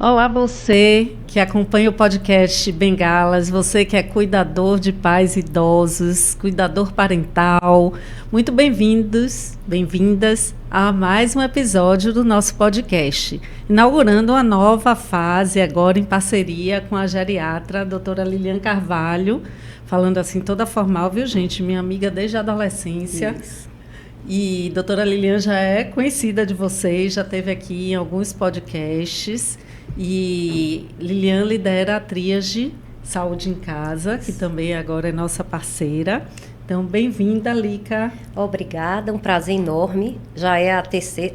Olá, você que acompanha o podcast Bengalas, você que é cuidador de pais idosos, cuidador parental, muito bem-vindos, bem-vindas a mais um episódio do nosso podcast, inaugurando uma nova fase agora em parceria com a geriatra, a doutora Lilian Carvalho, falando assim toda formal, viu gente, minha amiga desde a adolescência. Isso. E doutora Lilian já é conhecida de vocês, já esteve aqui em alguns podcasts. E Lilian lidera a Tríade Saúde em Casa, que também agora é nossa parceira. Então, bem-vinda, Lica. Obrigada, um prazer enorme. Já é a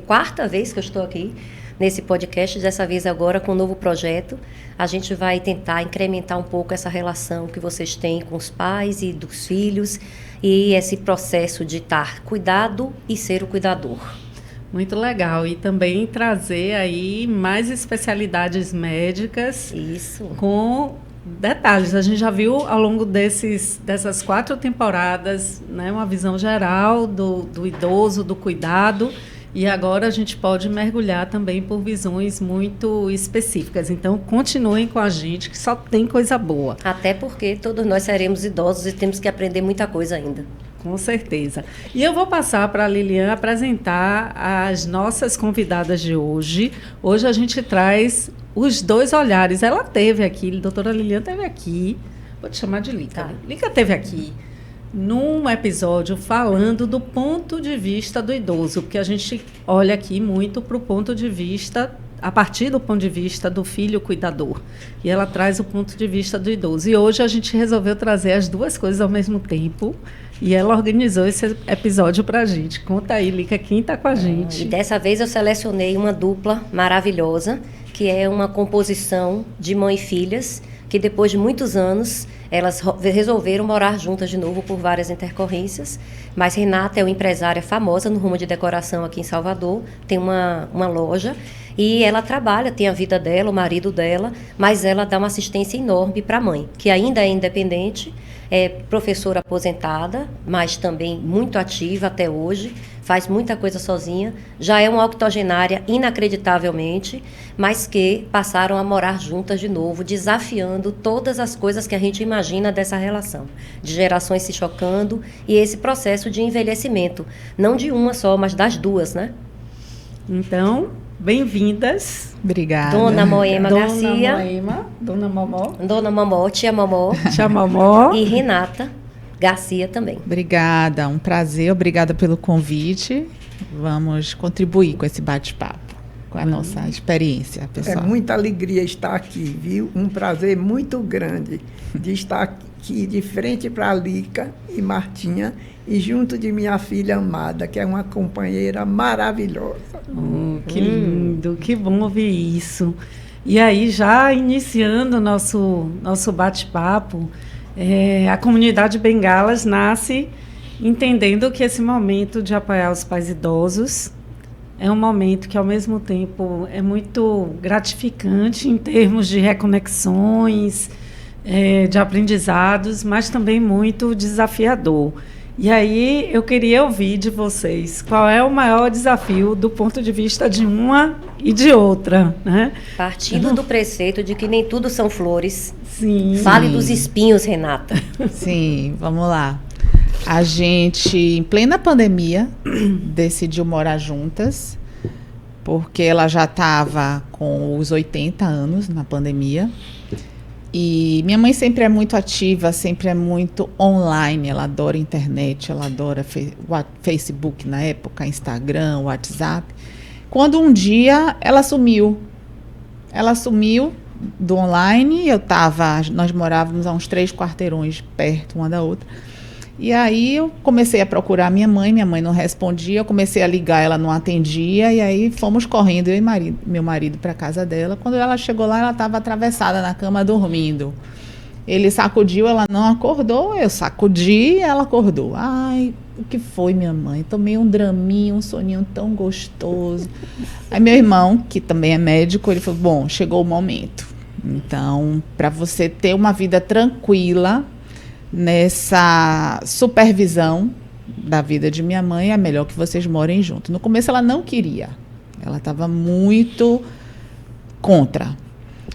quarta vez que eu estou aqui nesse podcast, dessa vez agora com um novo projeto. A gente vai tentar incrementar um pouco essa relação que vocês têm com os pais e dos filhos e esse processo de estar cuidado e ser o cuidador. Muito legal. E também trazer aí mais especialidades médicas. Isso. Com detalhes. A gente já viu ao longo dessas 4 temporadas, né, uma visão geral do idoso, do cuidado. E agora a gente pode mergulhar também por visões muito específicas. Então, continuem com a gente, que só tem coisa boa. Até porque todos nós seremos idosos e temos que aprender muita coisa ainda. Com certeza. E eu vou passar para a Lilian apresentar as nossas convidadas de hoje. Hoje a gente traz os 2 olhares. Ela esteve aqui, a doutora Lilian esteve aqui. Vou te chamar de Lica. Tá. Lica esteve aqui num episódio falando do ponto de vista do idoso, porque a gente olha aqui muito para o ponto de vista, a partir do ponto de vista do filho cuidador. E ela traz o ponto de vista do idoso. E hoje a gente resolveu trazer as 2 coisas ao mesmo tempo. E ela organizou esse episódio para a gente. Conta aí, Lica, quem está com a gente. E dessa vez eu selecionei uma dupla maravilhosa, que é uma composição de mãe e filhas, que depois de muitos anos, elas resolveram morar juntas de novo por várias intercorrências. Mas Renata é uma empresária famosa no rumo de decoração aqui em Salvador, tem uma loja. E ela trabalha, tem a vida dela, o marido dela, mas ela dá uma assistência enorme para a mãe, que ainda é independente, é professora aposentada, mas também muito ativa até hoje, faz muita coisa sozinha, já é uma octogenária inacreditavelmente, mas que passaram a morar juntas de novo, desafiando todas as coisas que a gente imagina dessa relação, de gerações se chocando e esse processo de envelhecimento, não de uma só, mas das 2, né? Então, bem-vindas. Obrigada. Dona Moema Garcia. Dona Momó. Dona Momó, tia Momó. Tia Momó. E Renata Garcia também. Obrigada, um prazer, obrigada pelo convite. Vamos contribuir com esse bate-papo, com a nossa experiência, pessoal. É muita alegria estar aqui, viu? Um prazer muito grande de estar aqui de frente para a Lica e Martinha e junto de minha filha amada, que é uma companheira maravilhosa. Que lindo, que bom ouvir isso. E aí, já iniciando o nosso bate-papo, a comunidade Bengalas nasce entendendo que esse momento de apoiar os pais idosos é um momento que, ao mesmo tempo, é muito gratificante em termos de reconexões, de aprendizados, mas também muito desafiador. E aí eu queria ouvir de vocês qual é o maior desafio do ponto de vista de uma e de outra, né? Partindo do preceito de que nem tudo são flores. Sim. Fale dos espinhos, Renata. Sim, vamos lá. A gente, em plena pandemia, decidiu morar juntas, porque ela já estava com os 80 anos na pandemia. E minha mãe sempre é muito ativa, sempre é muito online, ela adora internet, ela adora Facebook na época, Instagram, WhatsApp. Quando um dia ela sumiu do online, nós morávamos a uns 3 quarteirões perto uma da outra. E aí eu comecei a procurar minha mãe não respondia, eu comecei a ligar, ela não atendia, e aí fomos correndo, eu e meu marido para a casa dela. Quando ela chegou lá, ela estava atravessada na cama dormindo. Ele sacudiu, ela não acordou, eu sacudi, ela acordou. Ai, o que foi, minha mãe? Tomei um draminho, um soninho tão gostoso. Aí meu irmão, que também é médico, ele falou, bom, chegou o momento. Então, para você ter uma vida tranquila nessa supervisão da vida de minha mãe, é melhor que vocês morem juntos. No começo ela não queria, ela estava muito contra.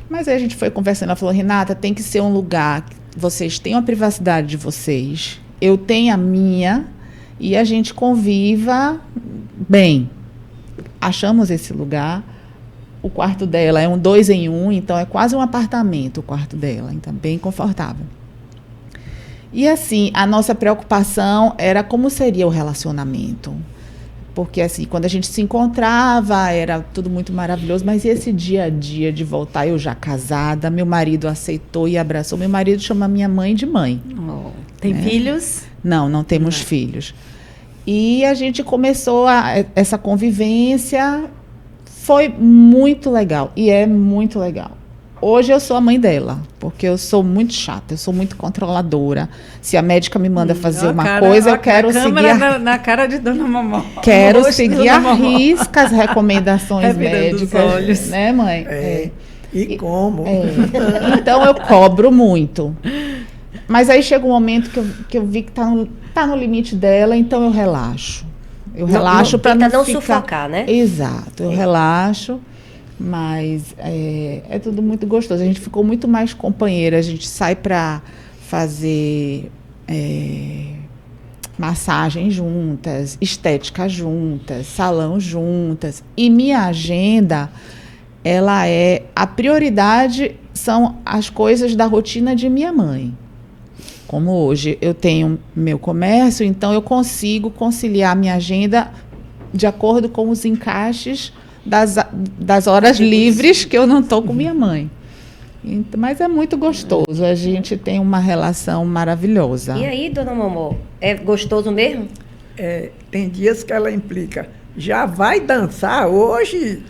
Mas aí a gente foi conversando, ela falou, Renata, tem que ser um lugar que vocês tenham a privacidade de vocês, eu tenho a minha, e a gente conviva bem. Achamos esse lugar, o quarto dela é um 2 em 1, então é quase um apartamento o quarto dela, então bem confortável. E assim, a nossa preocupação era como seria o relacionamento. Porque assim, quando a gente se encontrava, era tudo muito maravilhoso, mas esse dia a dia de voltar, eu já casada, meu marido aceitou e abraçou. Meu marido chama minha mãe de mãe. Oh. Tem filhos? Não temos filhos. E a gente começou essa convivência, foi muito legal, e é muito legal. Hoje eu sou a mãe dela, porque eu sou muito chata, eu sou muito controladora. Se a médica me manda fazer uma coisa, eu quero seguir na cara de Dona Momó. Quero seguir à risca as recomendações médicas, né, mãe? E como? Então eu cobro muito. Mas aí chega um momento que eu vi que tá no limite dela, então eu relaxo. Eu relaxo para não ficar... sufocar, né? Exato, eu relaxo. Mas é tudo muito gostoso. A gente ficou muito mais companheira. A gente sai para fazer massagem juntas, estética juntas, salão juntas. E minha agenda, ela a prioridade são as coisas da rotina de minha mãe. Como hoje eu tenho meu comércio, então eu consigo conciliar minha agenda de acordo com os encaixes das horas livres que eu não estou com minha mãe. Mas é muito gostoso, a gente tem uma relação maravilhosa. E aí, Dona Momó, é gostoso mesmo? Tem dias que ela implica, já vai dançar hoje?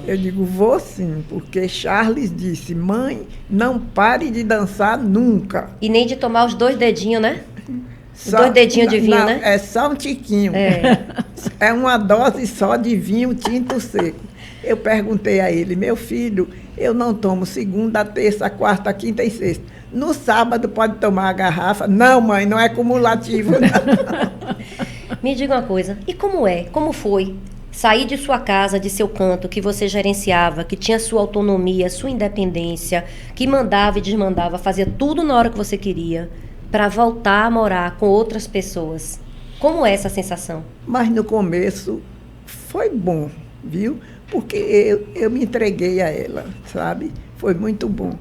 Eu digo, vou sim, porque Charles disse, mãe, não pare de dançar nunca. E nem de tomar os 2 dedinhos, né? Os 2 dedinhos de vinho, né? É só um tiquinho. É uma dose só de vinho tinto seco. Eu perguntei a ele, meu filho, eu não tomo segunda, terça, quarta, quinta e sexta. No sábado pode tomar a garrafa? Não, mãe, não é cumulativo. Não. Me diga uma coisa, e como foi sair de sua casa, de seu canto, que você gerenciava, que tinha sua autonomia, sua independência, que mandava e desmandava, fazia tudo na hora que você queria, para voltar a morar com outras pessoas? Como é essa sensação? Mas no começo foi bom, viu? Porque eu me entreguei a ela, sabe? Foi muito bom.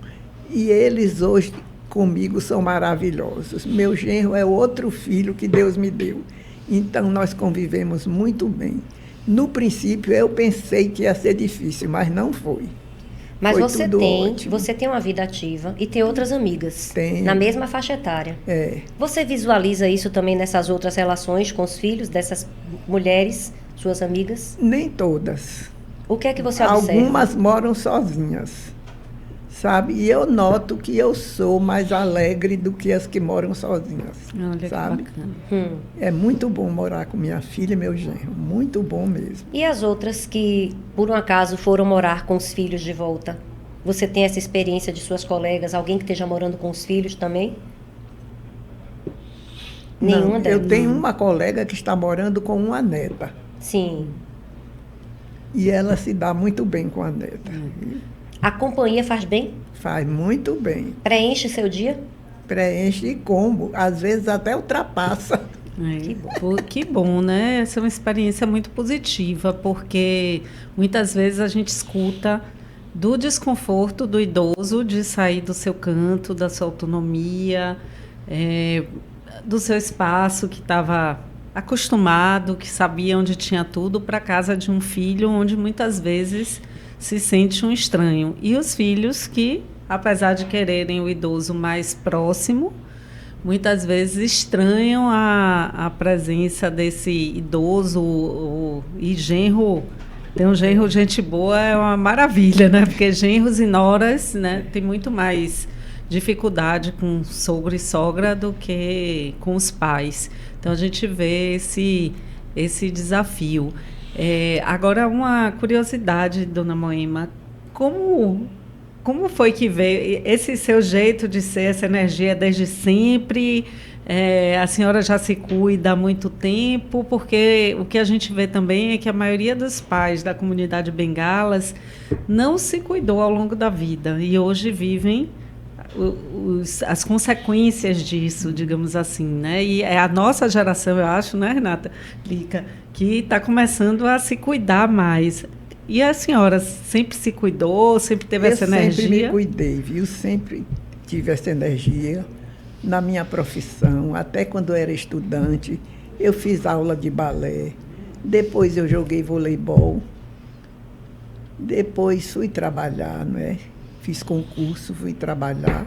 E eles hoje comigo são maravilhosos. Meu genro é outro filho que Deus me deu. Então nós convivemos muito bem. No princípio eu pensei que ia ser difícil, mas não foi. Mas foi você tem uma vida ativa e tem outras amigas. Tem. Na mesma faixa etária. Você visualiza isso também nessas outras relações com os filhos dessas mulheres, suas amigas? Nem todas. O que é que você observa? Algumas moram sozinhas, sabe? E eu noto que eu sou mais alegre do que as que moram sozinhas. Olha, sabe? que bacana. É muito bom morar com minha filha e meu genro. Muito bom mesmo. E as outras que, por um acaso, foram morar com os filhos de volta? Você tem essa experiência de suas colegas? Alguém que esteja morando com os filhos também? Nenhuma delas? Eu tenho uma colega que está morando com uma neta. Sim. E ela se dá muito bem com a neta. A companhia faz bem? Faz muito bem. Preenche seu dia? Preenche e combo. Às vezes até ultrapassa. Que bom, né? Essa é uma experiência muito positiva, porque muitas vezes a gente escuta do desconforto do idoso de sair do seu canto, da sua autonomia, do seu espaço que estava acostumado, que sabia onde tinha tudo, para a casa de um filho, onde muitas vezes se sente um estranho. E os filhos que, apesar de quererem o idoso mais próximo, muitas vezes estranham a presença desse idoso. E genro, ter um genro gente boa é uma maravilha, né? Porque genros e noras, né, tem muito mais dificuldade com sogro e sogra do que com os pais. Então, a gente vê esse desafio. Agora, uma curiosidade, dona Moema, como foi que veio esse seu jeito de ser, essa energia desde sempre? A senhora já se cuida há muito tempo, porque o que a gente vê também é que a maioria dos pais da comunidade Bengalas não se cuidou ao longo da vida e hoje vivem as consequências disso, digamos assim, né? E é a nossa geração, eu acho, né, Renata Lica, que está começando a se cuidar mais. E a senhora sempre se cuidou, sempre teve essa energia? Eu sempre me cuidei, viu? Sempre tive essa energia na minha profissão. Até quando eu era estudante, eu fiz aula de balé. Depois eu joguei voleibol. Depois fui trabalhar, não é? Fiz concurso, fui trabalhar.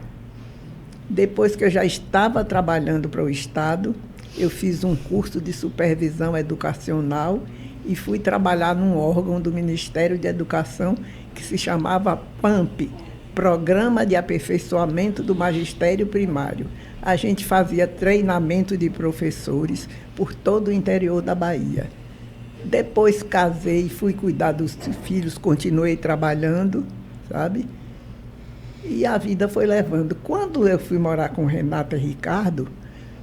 Depois que eu já estava trabalhando para o Estado, eu fiz um curso de supervisão educacional e fui trabalhar num órgão do Ministério de Educação que se chamava PAMP, Programa de Aperfeiçoamento do Magistério Primário. A gente fazia treinamento de professores por todo o interior da Bahia. Depois casei, fui cuidar dos filhos, continuei trabalhando, sabe? E a vida foi levando. Quando eu fui morar com Renata e Ricardo,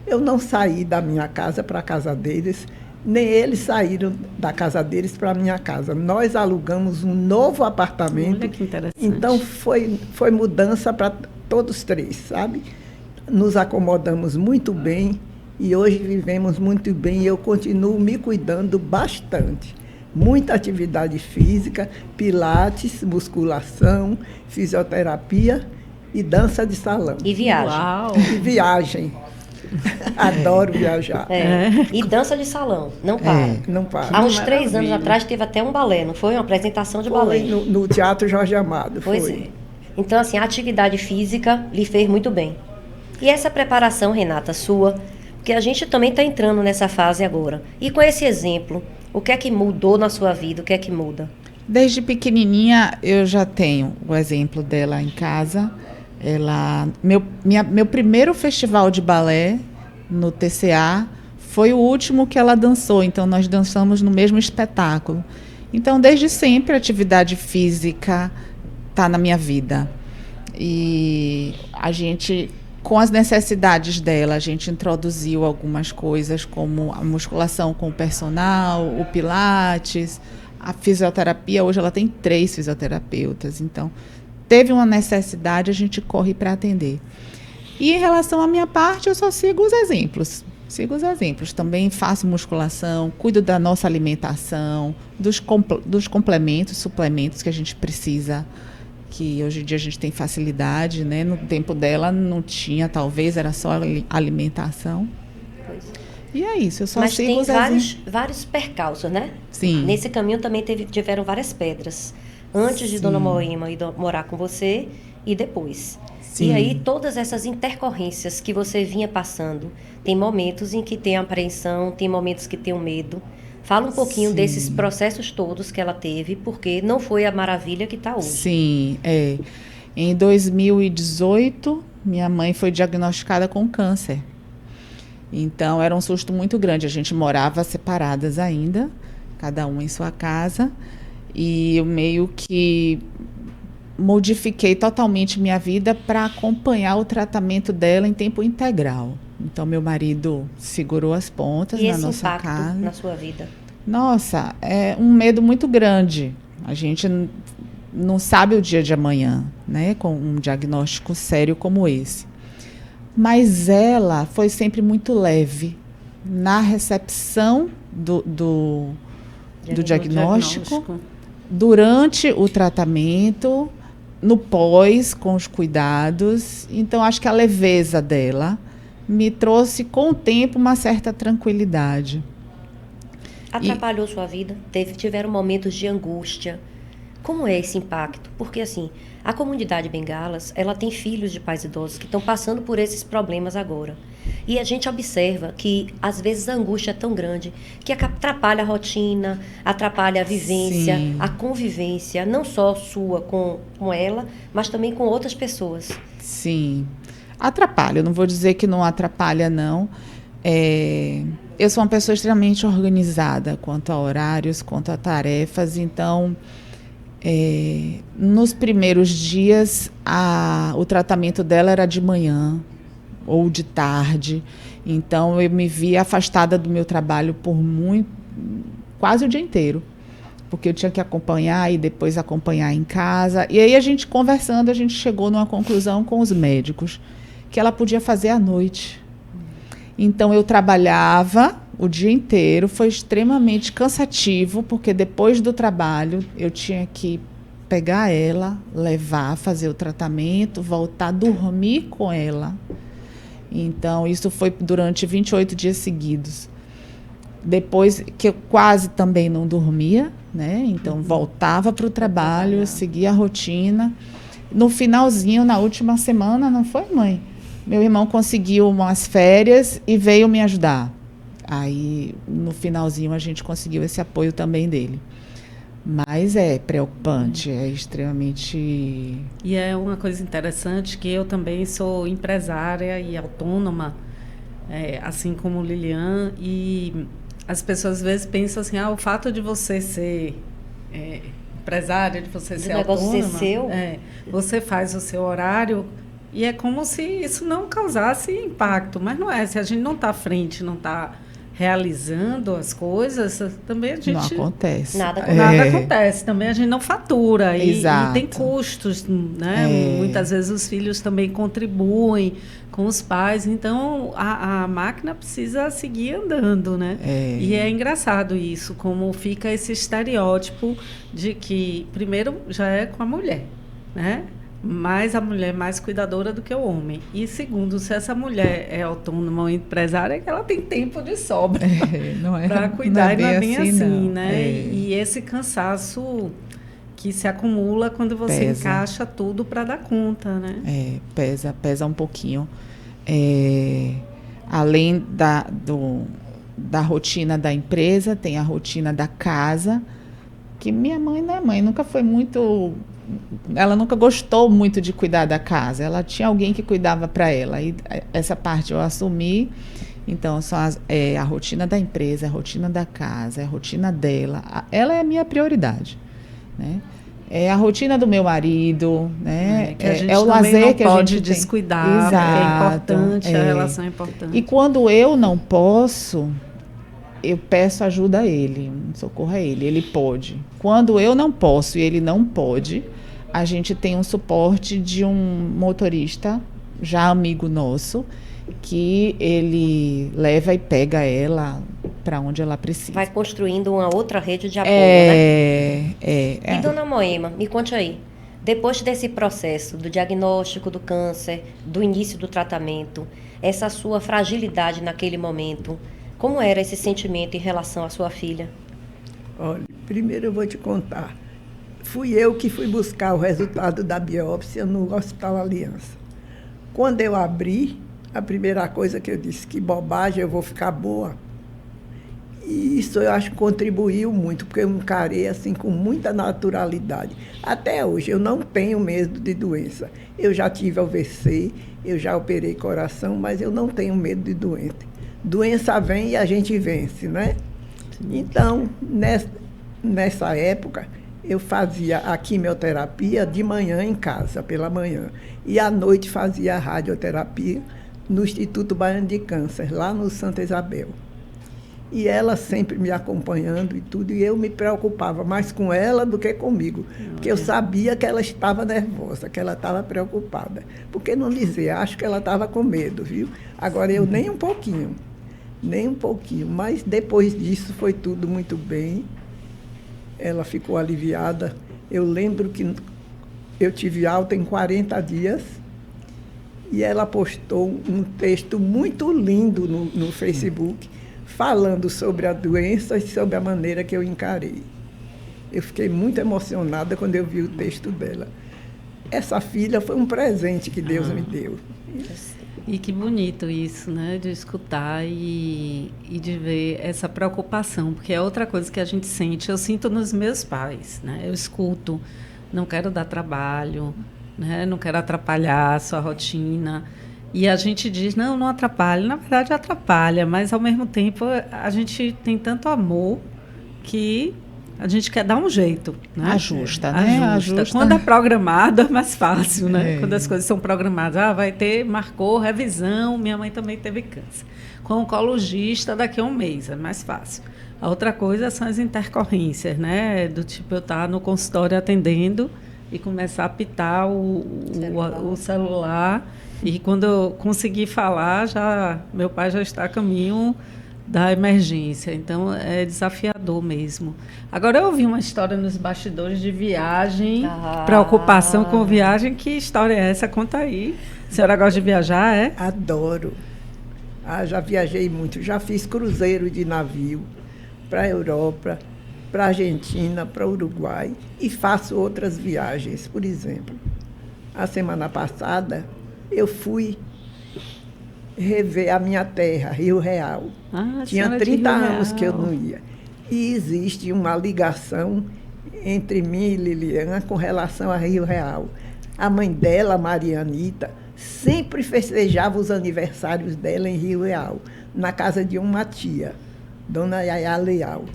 eu não saí da minha casa para a casa deles, nem eles saíram da casa deles para a minha casa. Nós alugamos um novo apartamento. Olha que interessante. Então foi mudança para todos três, sabe? Nos acomodamos muito bem e hoje vivemos muito bem e eu continuo me cuidando bastante. Muita atividade física, pilates, musculação, fisioterapia e dança de salão. E viagem. Uau! E viagem. Adoro viajar. E dança de salão, não para. Não para. Há uns 3 anos atrás teve até um balé, não foi? Uma apresentação de balé. Foi no Teatro Jorge Amado. Pois foi. é. Então, assim, a atividade física lhe fez muito bem. E essa preparação, Renata, sua, porque a gente também está entrando nessa fase agora. E com esse exemplo, o que é que mudou na sua vida? O que é que muda? Desde pequenininha eu já tenho o exemplo dela em casa. Meu primeiro festival de balé no TCA foi o último que ela dançou, então nós dançamos no mesmo espetáculo. Então, desde sempre, a atividade física está na minha vida. E a gente, com as necessidades dela, a gente introduziu algumas coisas, como a musculação com o personal, o pilates, a fisioterapia. Hoje ela tem 3 fisioterapeutas, então teve uma necessidade, a gente corre para atender. E em relação à minha parte, eu só sigo os exemplos. Também faço musculação, cuido da nossa alimentação, dos complementos, suplementos que a gente precisa, que hoje em dia a gente tem facilidade, né? No tempo dela não tinha, talvez, era só alimentação. Pois. E é isso, eu só Mas sigo os tem exemplos. vários percalços, né? Sim. Nesse caminho também tiveram várias pedras. Antes de Dona Moema ir morar com você e depois. Sim. E aí, todas essas intercorrências que você vinha passando, tem momentos em que tem apreensão, tem momentos que tem o medo. Fala um pouquinho Sim. desses processos todos que ela teve, porque não foi a maravilha que está hoje. Sim, é. Em 2018, minha mãe foi diagnosticada com câncer. Então, era um susto muito grande. A gente morava separadas ainda, cada uma em sua casa. E eu meio que modifiquei totalmente minha vida para acompanhar o tratamento dela em tempo integral. Então, meu marido segurou as pontas E na esse nossa impacto casa. na sua vida? Nossa, é um medo muito grande. A gente não sabe o dia de amanhã, né? Com um diagnóstico sério como esse. Mas ela foi sempre muito leve na recepção do diagnóstico, durante o tratamento, no pós, com os cuidados. Então, acho que a leveza dela me trouxe, com o tempo, uma certa tranquilidade. Atrapalhou sua vida? Tiveram momentos de angústia? Como é esse impacto? Porque, assim, a comunidade Bengalas, ela tem filhos de pais idosos que estão passando por esses problemas agora. E a gente observa que, às vezes, a angústia é tão grande que atrapalha a rotina, atrapalha a vivência, Sim. a convivência, não só sua com ela, mas também com outras pessoas. Sim, atrapalha. Eu não vou dizer que não atrapalha, não. Eu sou uma pessoa extremamente organizada quanto a horários, quanto a tarefas, então... nos primeiros dias, o tratamento dela era de manhã ou de tarde. Então, eu me vi afastada do meu trabalho por quase o dia inteiro. Porque eu tinha que acompanhar e depois acompanhar em casa. E aí, a gente conversando, a gente chegou numa conclusão com os médicos que ela podia fazer à noite. Então, eu trabalhava o dia inteiro, foi extremamente cansativo, porque depois do trabalho eu tinha que pegar ela, levar, fazer o tratamento, voltar a dormir com ela. Então, isso foi durante 28 dias seguidos. Depois que eu quase também não dormia, né? Então, voltava para o trabalho, seguia a rotina. No finalzinho, na última semana, não foi, mãe? Meu irmão conseguiu umas férias e veio me ajudar. Aí, no finalzinho, a gente conseguiu esse apoio também dele. Mas é preocupante, é extremamente... E é uma coisa interessante que eu também sou empresária e autônoma, assim como Lilian, e as pessoas às vezes pensam assim, o fato de você ser empresária, de você ser autônoma... O negócio ser seu... você faz o seu horário... E é como se isso não causasse impacto, mas não é. Se a gente não está à frente, não está realizando as coisas, também a gente... Não acontece. Nada acontece. Também a gente não fatura. E tem custos, né? Muitas vezes os filhos também contribuem com os pais. Então, a máquina precisa seguir andando, né? E é engraçado isso, como fica esse estereótipo de que, primeiro, já é com a mulher, né? Mas a mulher é mais cuidadora do que o homem. E segundo, se essa mulher é autônoma ou empresária, é que ela tem tempo de sobra para cuidar. Não é bem assim, né? E esse cansaço que se acumula quando você encaixa tudo para dar conta, né? Pesa um pouquinho. Além da rotina da empresa, tem a rotina da casa, que minha mãe, né, mãe, nunca foi muito... Ela nunca gostou muito de cuidar da casa. Ela tinha alguém que cuidava para ela. E essa parte eu assumi. Então, a rotina da empresa, a rotina da casa, a rotina dela. Ela é a minha prioridade, né? É a rotina do meu marido, né? Que a gente o lazer que a gente pode descuidar. Exato, é importante, a relação é importante. E quando eu não posso... eu peço ajuda a ele, socorro a ele, ele pode. Quando eu não posso e ele não pode, a gente tem um suporte de um motorista, já amigo nosso, que ele leva e pega ela para onde ela precisa. Vai construindo uma outra rede de apoio, né? E dona Moema, me conte aí, depois desse processo do diagnóstico do câncer, do início do tratamento, essa sua fragilidade naquele momento, como era esse sentimento em relação à sua filha? Olha, primeiro eu vou te contar. Fui eu que fui buscar o resultado da biópsia no Hospital Aliança. Quando eu abri, a primeira coisa que eu disse, que bobagem, eu vou ficar boa. E isso eu acho que contribuiu muito, porque eu encarei assim com muita naturalidade. Até hoje eu não tenho medo de doença. Eu já tive AVC, eu já operei coração, mas eu não tenho medo de doença. Doença vem e a gente vence, né? Então, nessa época, eu fazia a quimioterapia de manhã em casa, pela manhã. E à noite fazia a radioterapia no Instituto Baiano de Câncer, lá no Santa Isabel. E ela sempre me acompanhando e tudo, e eu me preocupava mais com ela do que comigo, porque eu sabia que ela estava nervosa, que ela estava preocupada. Por que não dizer? Acho que ela estava com medo, viu? Agora, eu nem um pouquinho, mas depois disso foi tudo muito bem. Ela ficou aliviada. Eu lembro que eu tive alta em 40 dias, e ela postou um texto muito lindo no Facebook, falando sobre a doença e sobre a maneira que eu encarei. Eu fiquei muito emocionada quando eu vi o texto dela. Essa filha foi um presente que Deus me deu. E que bonito isso, né? De escutar e de ver essa preocupação, porque é outra coisa que a gente sente. Eu sinto nos meus pais, né? Eu escuto, não quero dar trabalho, né? Não quero atrapalhar a sua rotina. E a gente diz, não atrapalha. Na verdade, atrapalha, mas, ao mesmo tempo, a gente tem tanto amor que a gente quer dar um jeito, né? Ajusta, né? Ajusta. Quando é programado, é mais fácil, né? Quando as coisas são programadas. Vai ter, marcou, revisão. Minha mãe também teve câncer. Com o oncologista, daqui a um mês, é mais fácil. A outra coisa são as intercorrências, né? Do tipo, eu estar no consultório atendendo e começar a apitar o celular. E quando eu conseguir falar, meu pai já está a caminho da emergência. Então, é desafiador mesmo. Agora, eu ouvi uma história nos bastidores de viagem, preocupação com viagem. Que história é essa? Conta aí. A senhora gosta de viajar, é? Adoro. Já viajei muito. Já fiz cruzeiro de navio para a Europa, para a Argentina, para o Uruguai. E faço outras viagens. Por exemplo, a semana passada, eu fui rever a minha terra, Rio Real. Tinha 30 anos que eu não ia. E existe uma ligação entre mim e Liliana com relação a Rio Real. A mãe dela, Maria Anita, sempre festejava os aniversários dela em Rio Real, na casa de uma tia, Dona Yaya Leal.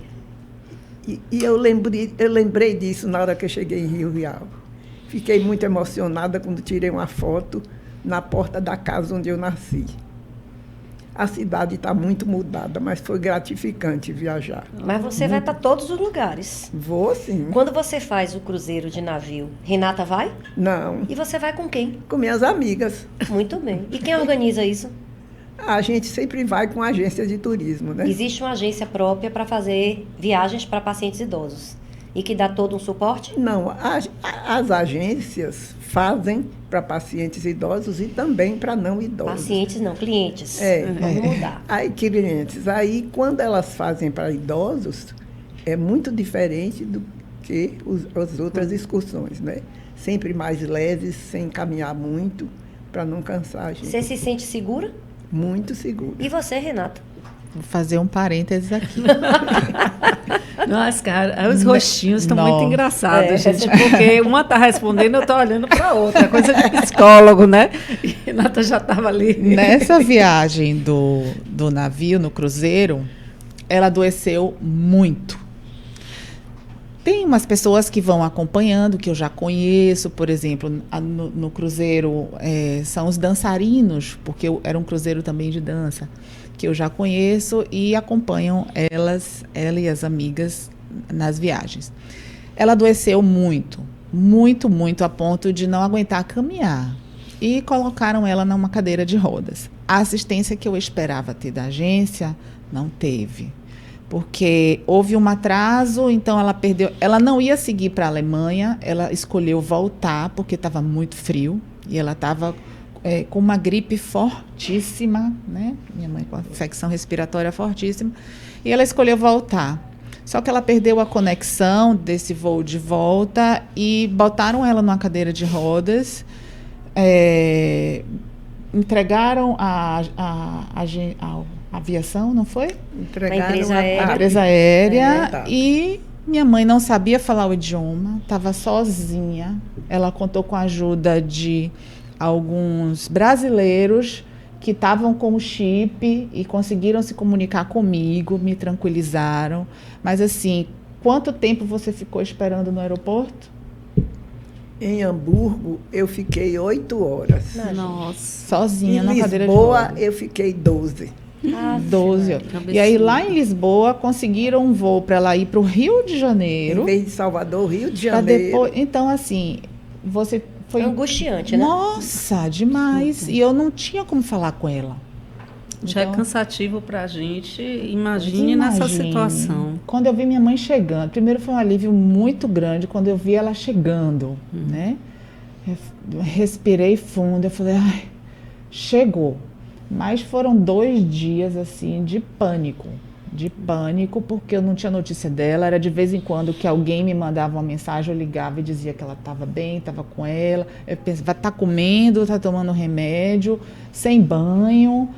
E eu lembrei disso na hora que eu cheguei em Rio Real. Fiquei muito emocionada quando tirei uma foto na porta da casa onde eu nasci. A cidade está muito mudada, mas foi gratificante viajar. Mas você vai para todos os lugares. Vou, sim. Quando você faz o cruzeiro de navio, Renata vai? Não. E você vai com quem? Com minhas amigas. Muito bem. E quem organiza isso? A gente sempre vai com agência de turismo, né? Existe uma agência própria para fazer viagens para pacientes idosos e que dá todo um suporte? Não, as agências fazem para pacientes idosos e também para não idosos. Pacientes não, clientes. Vamos mudar. Aí, clientes. Aí, quando elas fazem para idosos, é muito diferente do que as outras excursões, né? Sempre mais leves, sem caminhar muito, para não cansar a gente. Você se sente segura? Muito segura. E você, Renata? Vou fazer um parênteses aqui. Nossa, cara, os rostinhos estão muito engraçados, gente, É. porque uma está respondendo, eu estou olhando para a outra. É coisa de psicólogo, né? E a Renata já estava ali. Nessa viagem do navio, no cruzeiro, ela adoeceu muito. Tem umas pessoas que vão acompanhando, que eu já conheço, por exemplo, no cruzeiro são os dançarinos, porque era um cruzeiro também de dança, que eu já conheço e acompanham ela e as amigas nas viagens. Ela adoeceu muito, muito, muito, a ponto de não aguentar caminhar. E colocaram ela numa cadeira de rodas. A assistência que eu esperava ter da agência, não teve. Porque houve um atraso, então ela perdeu. Ela não ia seguir para a Alemanha, ela escolheu voltar, porque estava muito frio, e ela estava com uma gripe fortíssima, né? Minha mãe com a infecção respiratória fortíssima, e ela escolheu voltar. Só que ela perdeu a conexão desse voo de volta e botaram ela numa cadeira de rodas, entregaram a aviação, não foi? Entregaram A empresa aérea e minha mãe não sabia falar o idioma, estava sozinha. Ela contou com a ajuda de alguns brasileiros que estavam com o chip e conseguiram se comunicar comigo, me tranquilizaram. Mas assim, quanto tempo você ficou esperando no aeroporto? Em Hamburgo, eu fiquei 8 horas. Nossa. Sozinha na cadeira de Lisboa, rodas. eu fiquei 12. 12 horas. E aí, lá em Lisboa, conseguiram um voo para ela ir para o Rio de Janeiro. Em vez de Salvador, Rio de Pra Janeiro. depois, então, assim, você foi... Angustiante, né? Nossa, demais. E eu não tinha como falar com ela. Já é cansativo para a gente, imagine nessa situação. Quando eu vi minha mãe chegando, primeiro foi um alívio muito grande quando eu vi ela chegando, né? Eu respirei fundo, eu falei, ai, chegou. Mas foram 2 dias, assim, de pânico, de pânico, porque eu não tinha notícia dela. Era de vez em quando que alguém me mandava uma mensagem, eu ligava e dizia que ela estava bem, estava com ela. Eu pensava, tá comendo, tá tomando remédio, sem banho,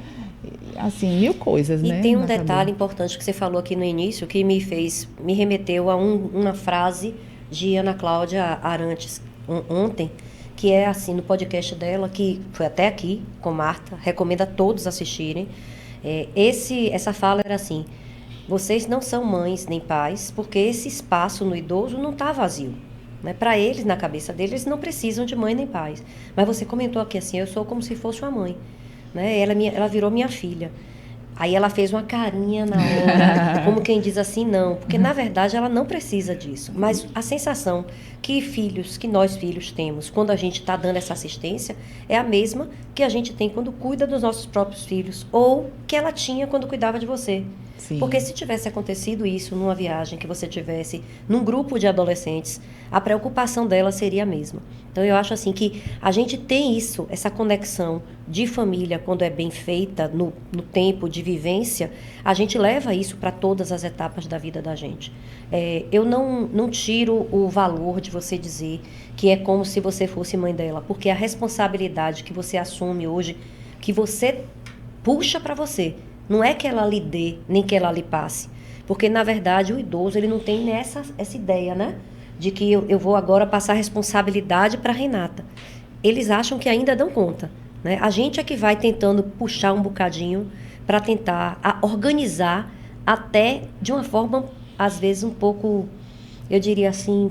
assim, mil coisas, né? E tem um na detalhe cabeça. importante que você falou aqui no início, que me remeteu a uma frase de Ana Cláudia Arantes ontem, que é assim, no podcast dela, que foi até aqui com Marta, recomendo a todos assistirem. Essa fala era assim: vocês não são mães nem pais, porque esse espaço no idoso não está vazio. Né? Para eles, na cabeça deles, eles não precisam de mãe nem pais. Mas você comentou aqui assim, eu sou como se fosse uma mãe. Né? Ela virou minha filha. Aí ela fez uma carinha na hora, como quem diz assim, não. Porque, na verdade, ela não precisa disso. Mas a sensação que nós filhos temos, quando a gente está dando essa assistência, é a mesma que a gente tem quando cuida dos nossos próprios filhos. Ou que ela tinha quando cuidava de você. Sim. Porque se tivesse acontecido isso numa viagem que você tivesse num grupo de adolescentes, a preocupação dela seria a mesma. Então eu acho assim que a gente tem isso, essa conexão de família quando é bem feita no tempo de vivência, a gente leva isso para todas as etapas da vida da gente. Eu não tiro o valor de você dizer que é como se você fosse mãe dela, porque a responsabilidade que você assume hoje, que você puxa para você, não é que ela lhe dê, nem que ela lhe passe. Porque, na verdade, o idoso ele não tem essa ideia, né? De que eu vou agora passar a responsabilidade para a Renata. Eles acham que ainda dão conta. Né? A gente é que vai tentando puxar um bocadinho para tentar organizar até de uma forma, às vezes, um pouco, eu diria assim,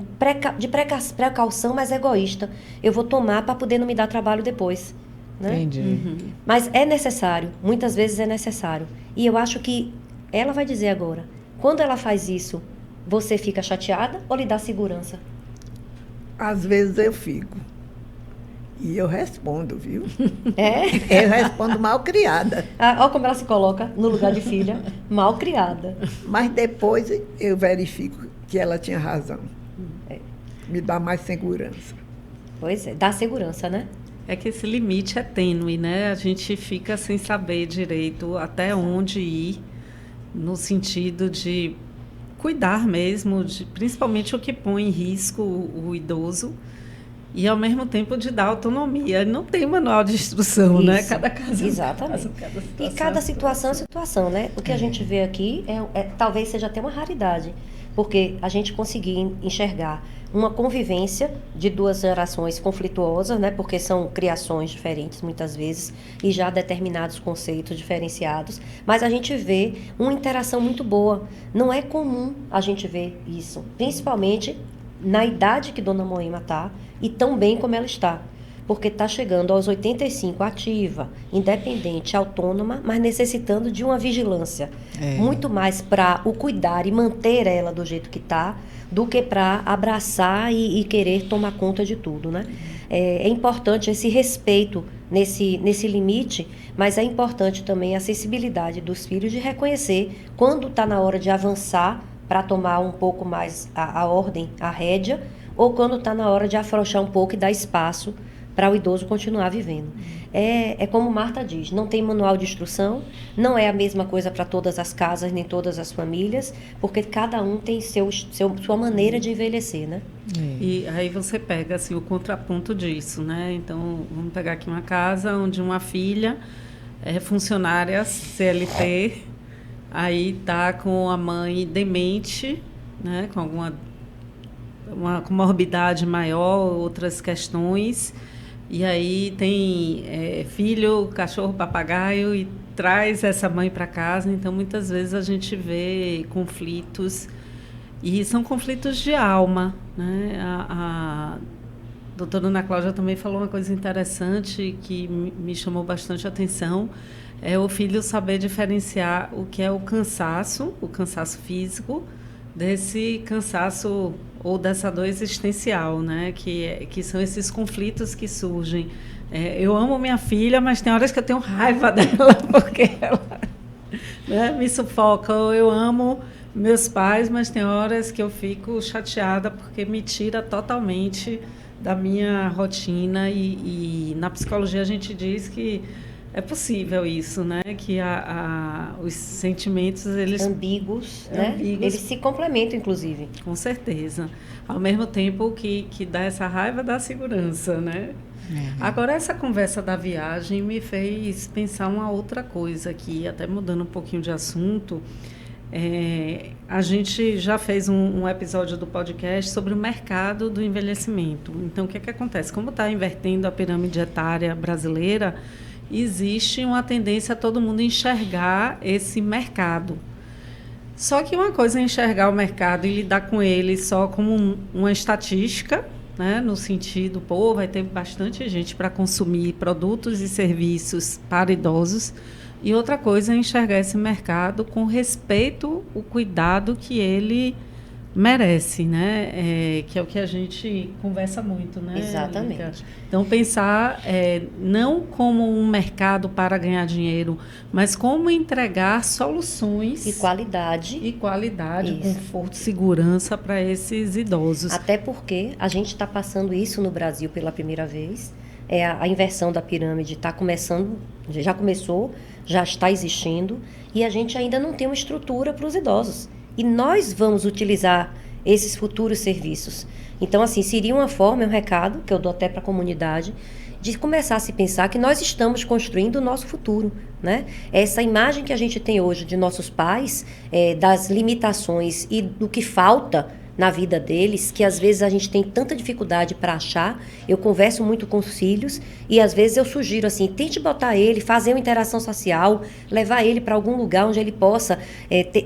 de precaução, mas egoísta. Eu vou tomar para poder não me dar trabalho depois. Né? Entendi. Mas é necessário, muitas vezes é necessário. E eu acho que ela vai dizer agora, quando ela faz isso, você fica chateada ou lhe dá segurança? Às vezes eu fico. E eu respondo, viu? É? Eu respondo mal criada. Olha como ela se coloca no lugar de filha, mal criada. Mas depois eu verifico que ela tinha razão. Me dá mais segurança. Pois é, dá segurança, né? É que esse limite é tênue, né? A gente fica sem saber direito até onde ir, no sentido de cuidar mesmo, principalmente o que põe em risco o idoso, e ao mesmo tempo de dar autonomia. Não tem manual de instrução, Isso, né? Cada caso exatamente. E cada situação é situação, né? O que a gente vê aqui talvez seja até uma raridade, porque a gente conseguir enxergar uma convivência de duas gerações conflituosas, né? Porque são criações diferentes muitas vezes e já determinados conceitos diferenciados, mas a gente vê uma interação muito boa. Não é comum a gente ver isso, principalmente na idade que Dona Moema está e tão bem como ela está. Porque está chegando aos 85, ativa, independente, autônoma, mas necessitando de uma vigilância. Muito mais para o cuidar e manter ela do jeito que está, do que para abraçar e querer tomar conta de tudo, né? É importante esse respeito nesse limite, mas é importante também a sensibilidade dos filhos de reconhecer quando está na hora de avançar para tomar um pouco mais a ordem, a rédea, ou quando está na hora de afrouxar um pouco e dar espaço para o idoso continuar vivendo. É como Marta diz, não tem manual de instrução, não é a mesma coisa para todas as casas, nem todas as famílias, porque cada um tem sua maneira de envelhecer, né? E aí você pega assim, o contraponto disso, né? Então, vamos pegar aqui uma casa onde uma filha é funcionária CLT, aí está com a mãe demente, né? Com uma comorbidade maior, outras questões. E aí tem filho, cachorro, papagaio e traz essa mãe para casa. Então, muitas vezes a gente vê conflitos, e são conflitos de alma. Né? A doutora Ana Cláudia também falou uma coisa interessante que me chamou bastante atenção, é o filho saber diferenciar o que é o cansaço físico, desse cansaço ou dessa dor existencial, né? Que são esses conflitos que surgem. Eu amo minha filha, mas tem horas que eu tenho raiva dela, porque ela, né, me sufoca. Eu amo meus pais, mas tem horas que eu fico chateada porque me tira totalmente da minha rotina. E na psicologia a gente diz que É possível isso, né? Que os sentimentos, eles... Ambíguos, né? Ambíguos. Eles se complementam, inclusive. Com certeza. Ao mesmo tempo que dá essa raiva da segurança, né? Agora, essa conversa da viagem me fez pensar uma outra coisa aqui, até mudando um pouquinho de assunto. A gente já fez um episódio do podcast sobre o mercado do envelhecimento. Então, o que acontece? Como está invertendo a pirâmide etária brasileira, existe uma tendência a todo mundo enxergar esse mercado. Só que uma coisa é enxergar o mercado e lidar com ele só como uma estatística, né? No sentido, vai ter bastante gente para consumir produtos e serviços para idosos. E outra coisa é enxergar esse mercado com respeito, o cuidado que ele merece, né? Que é o que a gente conversa muito, né? Exatamente. Lírica? Então, pensar não como um mercado para ganhar dinheiro, mas como entregar soluções... E qualidade. Isso. Conforto, segurança para esses idosos. Até porque a gente está passando isso no Brasil pela primeira vez. A inversão da pirâmide está começando, já começou, já está existindo, e a gente ainda não tem uma estrutura para os idosos. E nós vamos utilizar esses futuros serviços. Então, assim, seria uma forma, um recado, que eu dou até para a comunidade, de começar a se pensar que nós estamos construindo o nosso futuro, né? Essa imagem que a gente tem hoje de nossos pais, das limitações e do que falta na vida deles, que às vezes a gente tem tanta dificuldade para achar. Eu converso muito com os filhos e às vezes eu sugiro assim, tente botar ele, fazer uma interação social, levar ele para algum lugar onde ele possa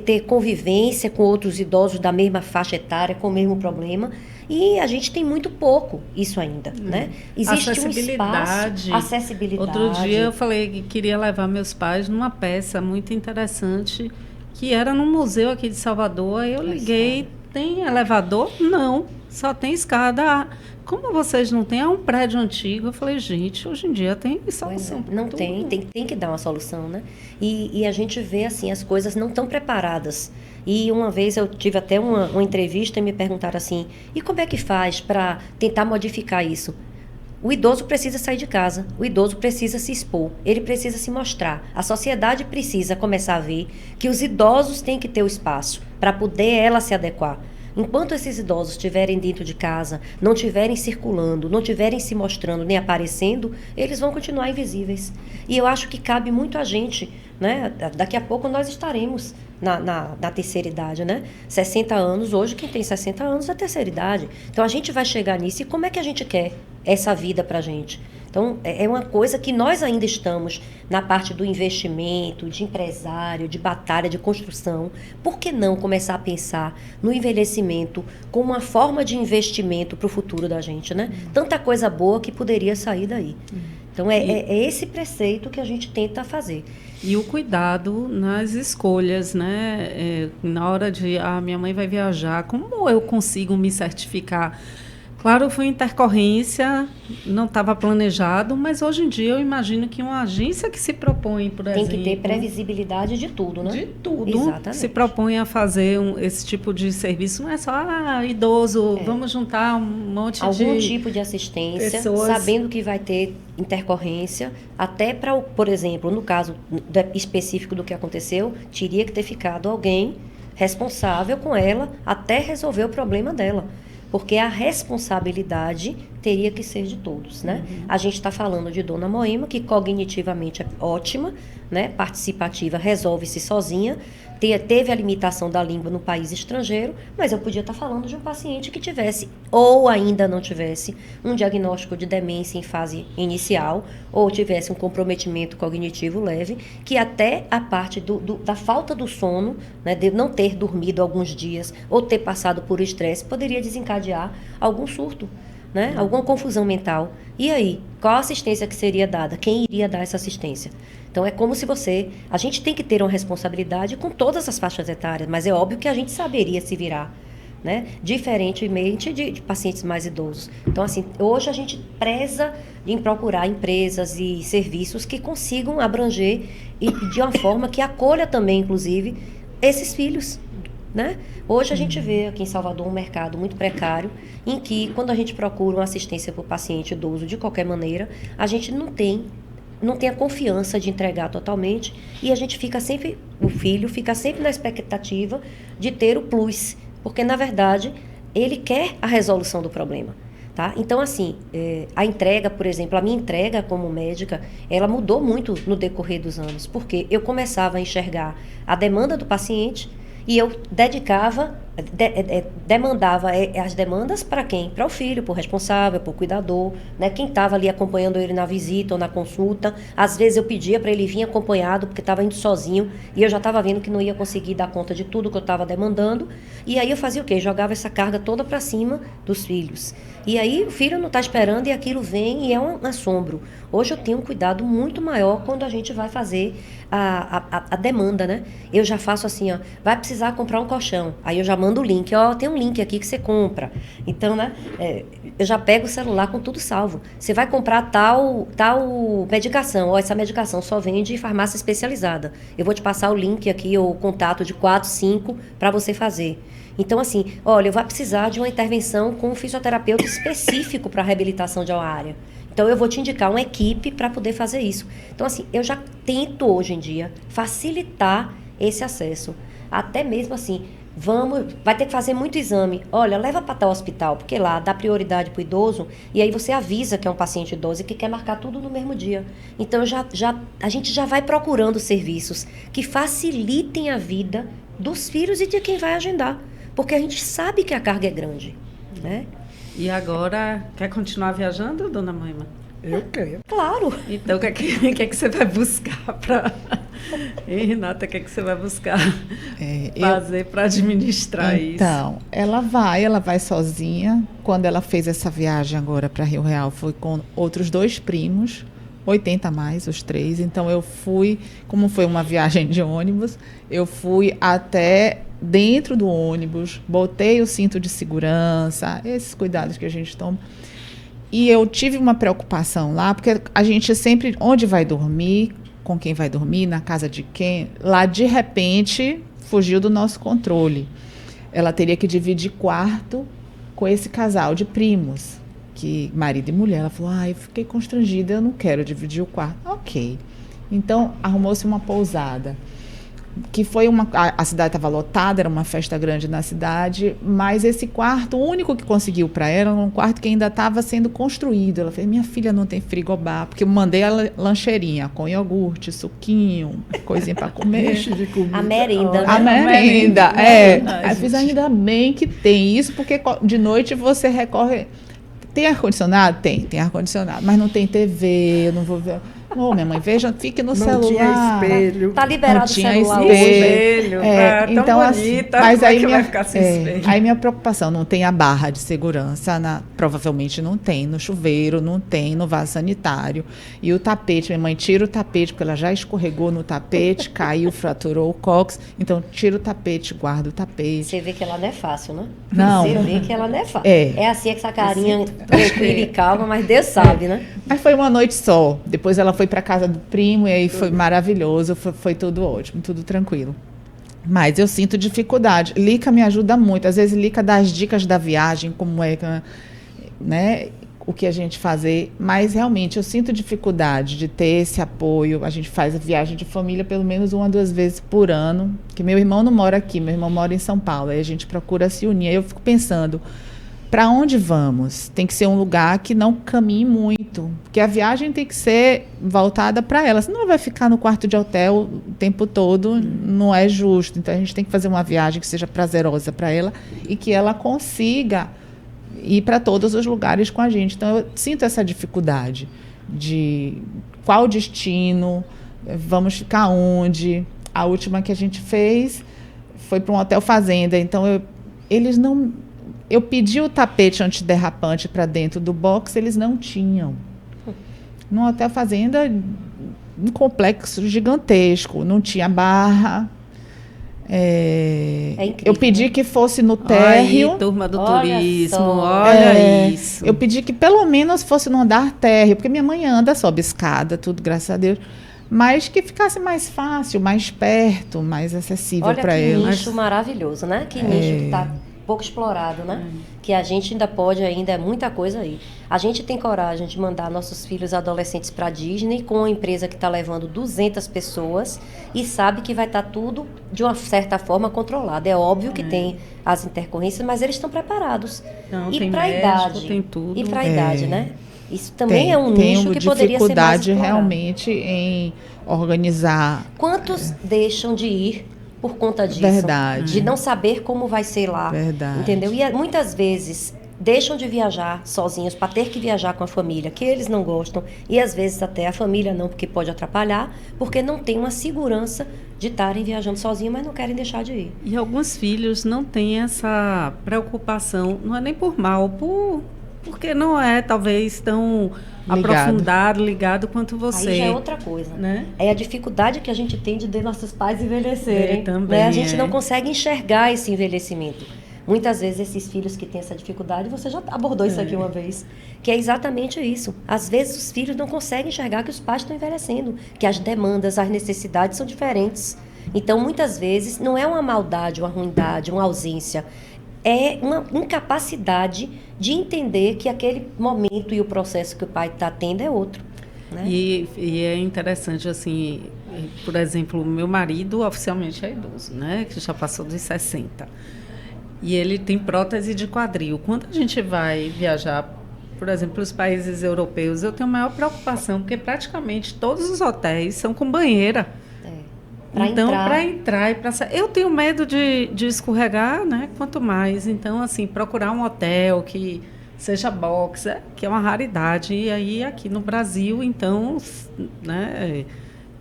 ter convivência com outros idosos da mesma faixa etária, com o mesmo problema. E a gente tem muito pouco isso ainda, né? Existe um espaço, acessibilidade. Outro dia eu falei que queria levar meus pais numa peça muito interessante, que era num museu aqui de Salvador. Aí eu liguei, tem elevador? Não, só tem escada. Como vocês não têm? É um prédio antigo. Eu falei, gente, hoje em dia tem solução. Não tem que dar uma solução, né? E a gente vê, assim, as coisas não estão preparadas. E uma vez eu tive até uma entrevista e me perguntaram assim, e como é que faz para tentar modificar isso? O idoso precisa sair de casa, o idoso precisa se expor, ele precisa se mostrar. A sociedade precisa começar a ver que os idosos têm que ter o espaço para poder ela se adequar. Enquanto esses idosos estiverem dentro de casa, não estiverem circulando, não estiverem se mostrando nem aparecendo, eles vão continuar invisíveis. E eu acho que cabe muito a gente, né? Daqui a pouco nós estaremos na terceira idade, né? 60 anos, hoje quem tem 60 anos é a terceira idade. Então a gente vai chegar nisso e como é que a gente quer essa vida para a gente? Então, é uma coisa que nós ainda estamos na parte do investimento, de empresário, de batalha, de construção. Por que não começar a pensar no envelhecimento como uma forma de investimento para o futuro da gente, né? Tanta coisa boa que poderia sair daí. Então, é esse preceito que a gente tenta fazer. E o cuidado nas escolhas, né? Na hora de, minha mãe vai viajar, como eu consigo me certificar? Claro, foi intercorrência, não estava planejado, mas hoje em dia eu imagino que uma agência que se propõe, por exemplo... Tem que ter previsibilidade de tudo, né? De tudo. Exatamente. Se propõe a fazer esse tipo de serviço, não é só, idoso, vamos juntar um monte algum tipo de assistência, pessoas... sabendo que vai ter intercorrência, até para, por exemplo, no caso específico do que aconteceu, teria que ter ficado alguém responsável com ela até resolver o problema dela. Porque a responsabilidade teria que ser de todos, né? A gente está falando de Dona Moema, que cognitivamente é ótima, né? Participativa, resolve-se sozinha, teve a limitação da língua no país estrangeiro, mas eu podia estar falando de um paciente que tivesse, ou ainda não tivesse, um diagnóstico de demência em fase inicial, ou tivesse um comprometimento cognitivo leve, que até a parte da falta do sono, né, de não ter dormido alguns dias, ou ter passado por estresse, poderia desencadear algum surto, né? Alguma confusão mental. E aí, qual a assistência que seria dada? Quem iria dar essa assistência? Então, é como se a gente tem que ter uma responsabilidade com todas as faixas etárias, mas é óbvio que a gente saberia se virar, né? Diferentemente de pacientes mais idosos. Então, assim, hoje a gente preza em procurar empresas e serviços que consigam abranger e de uma forma que acolha também, inclusive, esses filhos, né? Hoje a gente vê aqui em Salvador um mercado muito precário, em que quando a gente procura uma assistência para o paciente idoso de qualquer maneira, a gente não tem não tem a confiança de entregar totalmente, e a gente fica sempre, o filho fica sempre na expectativa de ter o plus, porque na verdade ele quer a resolução do problema. Tá? Então, assim, a entrega, por exemplo, a minha entrega como médica, ela mudou muito no decorrer dos anos, porque eu começava a enxergar a demanda do paciente e eu demandava as demandas para quem? Para o filho, para o responsável, para o cuidador, né? Quem estava ali acompanhando ele na visita ou na consulta. Às vezes eu pedia para ele vir acompanhado, porque estava indo sozinho, e eu já estava vendo que não ia conseguir dar conta de tudo que eu estava demandando. E aí eu fazia o quê? Jogava essa carga toda para cima dos filhos. E aí o filho não está esperando e aquilo vem e é um assombro. Hoje eu tenho um cuidado muito maior quando a gente vai fazer a demanda, né? Eu já faço assim, ó, vai precisar comprar um colchão. Aí eu já mando o link, ó, tem um link aqui que você compra. Então, né, eu já pego o celular com tudo salvo. Você vai comprar tal medicação, ó, essa medicação só vende em farmácia especializada. Eu vou te passar o link aqui, ou o contato de 4, 5 para você fazer. Então, assim, olha, eu vou precisar de uma intervenção com um fisioterapeuta específico para reabilitação de uma área. Então, eu vou te indicar uma equipe para poder fazer isso. Então, assim, eu já tento, hoje em dia, facilitar esse acesso. Até mesmo assim, vai ter que fazer muito exame. Olha, leva para tal hospital, porque lá dá prioridade para o idoso, e aí você avisa que é um paciente idoso e que quer marcar tudo no mesmo dia. Então, a gente já vai procurando serviços que facilitem a vida dos filhos e de quem vai agendar. Porque a gente sabe que a carga é grande, né? E agora, quer continuar viajando, dona Moema? Eu quero. Claro. Então, o que é que você vai buscar para... Hein, Renata, o que é que você vai buscar fazer para administrar isso? Então, ela vai sozinha. Quando ela fez essa viagem agora para Rio Real, foi com outros 2 primos, 80 a mais, os 3. Então, eu fui, como foi uma viagem de ônibus, eu fui até dentro do ônibus, botei o cinto de segurança, esses cuidados que a gente toma. E eu tive uma preocupação lá, porque a gente sempre, onde vai dormir, com quem vai dormir, na casa de quem, lá de repente fugiu do nosso controle. Ela teria que dividir quarto com esse casal de primos, que marido e mulher. Ela falou, eu fiquei constrangida, eu não quero dividir o quarto. Ok. Então, arrumou-se uma pousada, que foi a cidade estava lotada, era uma festa grande na cidade, mas esse quarto, o único que conseguiu para ela, era um quarto que ainda estava sendo construído. Ela falou, minha filha não tem frigobar, porque eu mandei a lancheirinha com iogurte, suquinho, coisinha para comer. A merenda, né? A merenda, Aí eu fiz, ainda bem que tem isso, porque de noite você recorre... Tem ar-condicionado? Tem ar-condicionado, mas não tem TV, eu não vou ver... minha mãe, veja, fique no celular. Não tinha espelho. Tá liberado o celular. Espelho. Então, bonita, mas aí vai ficar sem espelho? Aí minha preocupação, não tem a barra de segurança, provavelmente não tem, no chuveiro, não tem, no vaso sanitário. E o tapete, minha mãe tira o tapete, porque ela já escorregou no tapete, caiu, fraturou o cóccix. Então, tira o tapete, guarda o tapete. Você vê que ela não é fácil, né? Não. Você vê que ela não é fácil. É assim, essa carinha tranquila e calma, mas Deus sabe, né? Mas foi uma noite só. Depois ela foi para casa do primo e aí foi maravilhoso, foi tudo ótimo, tudo tranquilo. Mas eu sinto dificuldade. Lica me ajuda muito. Às vezes Lica dá as dicas da viagem, como é, né, o que a gente fazer. Mas realmente eu sinto dificuldade de ter esse apoio. A gente faz a viagem de família pelo menos 1 ou 2 vezes por ano. Que meu irmão não mora aqui, meu irmão mora em São Paulo. Aí a gente procura se unir. Aí eu fico pensando, para onde vamos? Tem que ser um lugar que não caminhe muito, porque a viagem tem que ser voltada para ela. Senão ela vai ficar no quarto de hotel o tempo todo, não é justo. Então a gente tem que fazer uma viagem que seja prazerosa para ela e que ela consiga ir para todos os lugares com a gente. Então eu sinto essa dificuldade de qual destino, vamos ficar onde. A última que a gente fez foi para um hotel fazenda. Então eles não... Eu pedi o tapete antiderrapante para dentro do box, eles não tinham. Num hotel fazenda, um complexo gigantesco, não tinha barra. Incrível, eu pedi que fosse no térreo. Aí, turma do Olha turismo, só. olha isso. Eu pedi que pelo menos fosse no andar térreo, porque minha mãe anda, sobe escada, tudo, graças a Deus. Mas que ficasse mais fácil, mais perto, mais acessível para ela. Olha que nicho maravilhoso, né? Que nicho que tá pouco explorado, né? Que a gente ainda pode, é muita coisa aí. A gente tem coragem de mandar nossos filhos adolescentes para Disney com uma empresa que está levando 200 pessoas e sabe que vai estar tudo, de uma certa forma, controlado. É óbvio que tem as intercorrências, mas eles estão preparados. Não, e tem para a médico, idade. tem tudo. E para a idade, né? Isso também é um tem nicho que poderia ser mais dificuldade explorado. realmente em organizar. Quantos deixam de ir por conta disso? Verdade. De não saber como vai ser lá. Verdade. Entendeu? E muitas vezes deixam de viajar sozinhos para ter que viajar com a família, que eles não gostam, e às vezes até a família não, porque pode atrapalhar, porque não tem uma segurança de estarem viajando sozinhos, mas não querem deixar de ir. E alguns filhos não têm essa preocupação, não é nem por mal, porque não é talvez tão aprofundado, ligado quanto você. Aí já é outra coisa. Né? É a dificuldade que a gente tem de ver nossos pais envelhecerem. Também, né? A gente não consegue enxergar esse envelhecimento. Muitas vezes esses filhos que têm essa dificuldade, você já abordou isso aqui uma vez, que é exatamente isso. Às vezes os filhos não conseguem enxergar que os pais estão envelhecendo, que as demandas, as necessidades são diferentes. Então, muitas vezes, não é uma maldade, uma ruindade, uma ausência, é uma incapacidade de entender que aquele momento e o processo que o pai está tendo é outro. Né? E é interessante, assim, por exemplo, o meu marido oficialmente é idoso, né? Que já passou dos 60. E ele tem prótese de quadril. Quando a gente vai viajar, por exemplo, os países europeus, eu tenho maior preocupação, porque praticamente todos os hotéis são com banheira. Então, para entrar e para sair... Eu tenho medo de escorregar, né? Quanto mais. Então, assim, procurar um hotel que seja box, que é uma raridade. E aí, aqui no Brasil, então, né?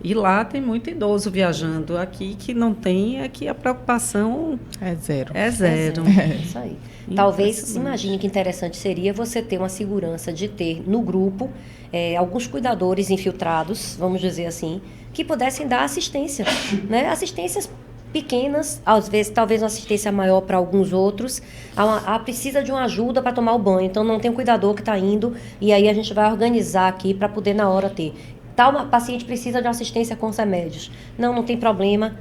E lá tem muito idoso viajando. Aqui que não tem, aqui a preocupação... É zero. É zero. É isso aí. Talvez, imagine que interessante seria você ter uma segurança de ter no grupo alguns cuidadores infiltrados, vamos dizer assim, que pudessem dar assistência, né? Assistências pequenas, às vezes talvez uma assistência maior para alguns outros. Precisa de uma ajuda para tomar o banho, então não tem um cuidador que está indo, e aí a gente vai organizar aqui para poder na hora ter. Tal paciente precisa de uma assistência com os remédios. Não tem problema,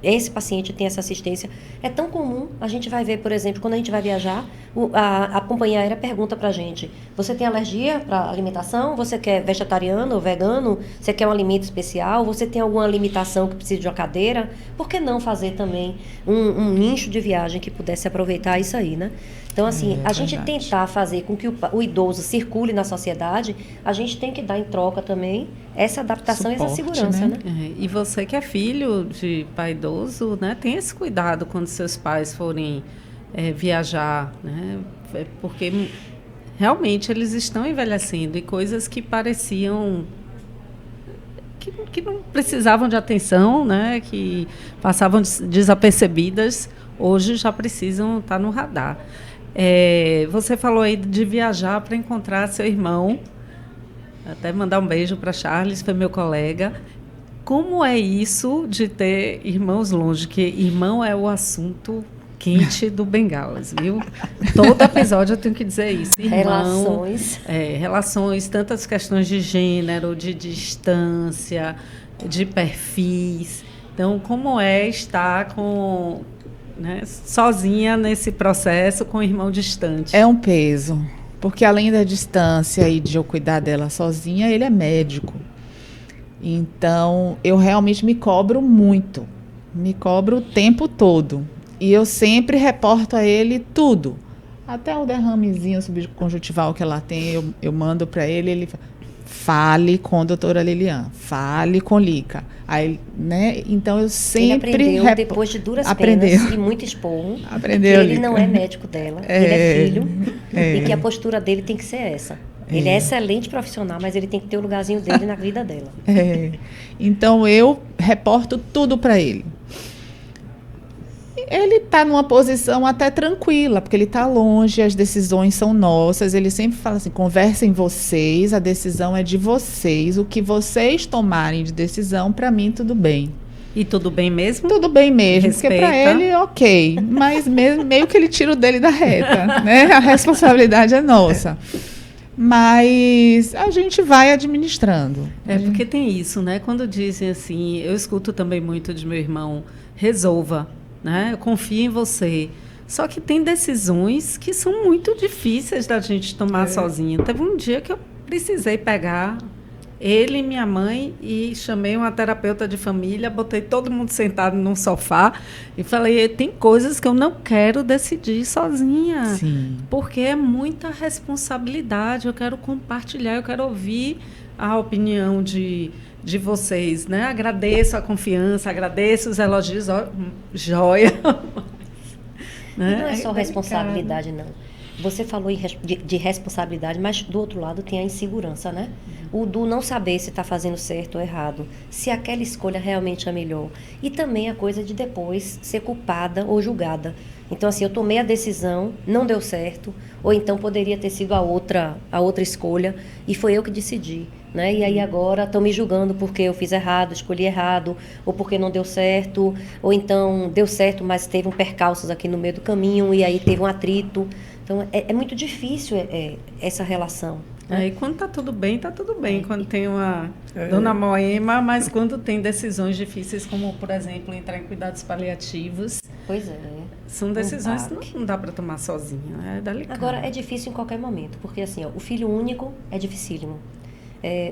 esse paciente tem essa assistência. É tão comum, a gente vai ver, por exemplo, quando a gente vai viajar, a companhia aérea pergunta pra gente, você tem alergia para alimentação? Você quer vegetariano ou vegano? Você quer um alimento especial? Você tem alguma limitação que precisa de uma cadeira? Por que não fazer também um nicho de viagem que pudesse aproveitar isso aí, né? Então, assim, a gente tentar fazer com que o idoso circule na sociedade, a gente tem que dar em troca também essa adaptação e essa segurança, né? E você que é filho de pai idoso, né? Tem esse cuidado quando seus pais forem viajar, né? Porque realmente eles estão envelhecendo e coisas que pareciam... que não precisavam de atenção, né? Que passavam desapercebidas, hoje já precisam estar no radar. Você falou aí de viajar para encontrar seu irmão, até mandar um beijo para Charles, foi meu colega. Como é isso de ter irmãos longe? Que irmão é o assunto quente do Bengalas, viu? Todo episódio eu tenho que dizer isso. Irmão, relações, tantas questões de gênero, de distância, de perfis. Então, como é estar sozinha nesse processo com o irmão distante? É um peso, porque além da distância e de eu cuidar dela sozinha, ele é médico. Então, eu realmente me cobro muito, me cobro o tempo todo. E eu sempre reporto a ele tudo. Até o derramezinho subconjuntival que ela tem, eu mando para ele fala, fale com a doutora Lilian, fale com Lica. Aí, né? Então, eu sempre... Ele aprendeu, depois de duras penas e muito esporro, aprendeu, que ele não é médico dela, ele é filho, e que a postura dele tem que ser essa. Ele é excelente profissional, mas ele tem que ter o lugarzinho dele na vida dela. Então, eu reporto tudo para ele. Ele está numa posição até tranquila, porque ele está longe, as decisões são nossas. Ele sempre fala assim, conversem vocês, a decisão é de vocês. O que vocês tomarem de decisão, para mim, tudo bem. E tudo bem mesmo? Tudo bem mesmo, porque para ele, ok. Mas meio que ele tira o dele da reta, né? A responsabilidade é nossa. Mas a gente vai administrando. Porque tem isso, né? Quando dizem assim, eu escuto também muito de meu irmão, resolva. Né? Eu confio em você. Só que tem decisões que são muito difíceis da gente tomar sozinha. Teve um dia que eu precisei pegar ele e minha mãe e chamei uma terapeuta de família, botei todo mundo sentado num sofá e falei, tem coisas que eu não quero decidir sozinha. Sim. Porque é muita responsabilidade, eu quero compartilhar, eu quero ouvir a opinião de vocês, né? Agradeço a confiança, agradeço os elogios, ó, joia. Né? E não é só responsabilidade, não. Você falou de responsabilidade, mas do outro lado tem a insegurança, né? O do não saber se está fazendo certo ou errado, se aquela escolha realmente é melhor. E também a coisa de depois ser culpada ou julgada. Então, assim, eu tomei a decisão, não deu certo, ou então poderia ter sido a outra escolha, e foi eu que decidi. Né? E aí agora estão me julgando porque eu fiz errado, escolhi errado, ou porque não deu certo, ou então deu certo, mas teve um percalços aqui no meio do caminho, e aí teve um atrito. Então, é muito difícil essa relação. Né? E quando está tudo bem, quando tem uma Dona Moema, mas quando tem decisões difíceis, como, por exemplo, entrar em cuidados paliativos. Pois é. São decisões que não dá para tomar sozinha, é delicado. Agora, é difícil em qualquer momento, porque assim, ó, o filho único é dificílimo.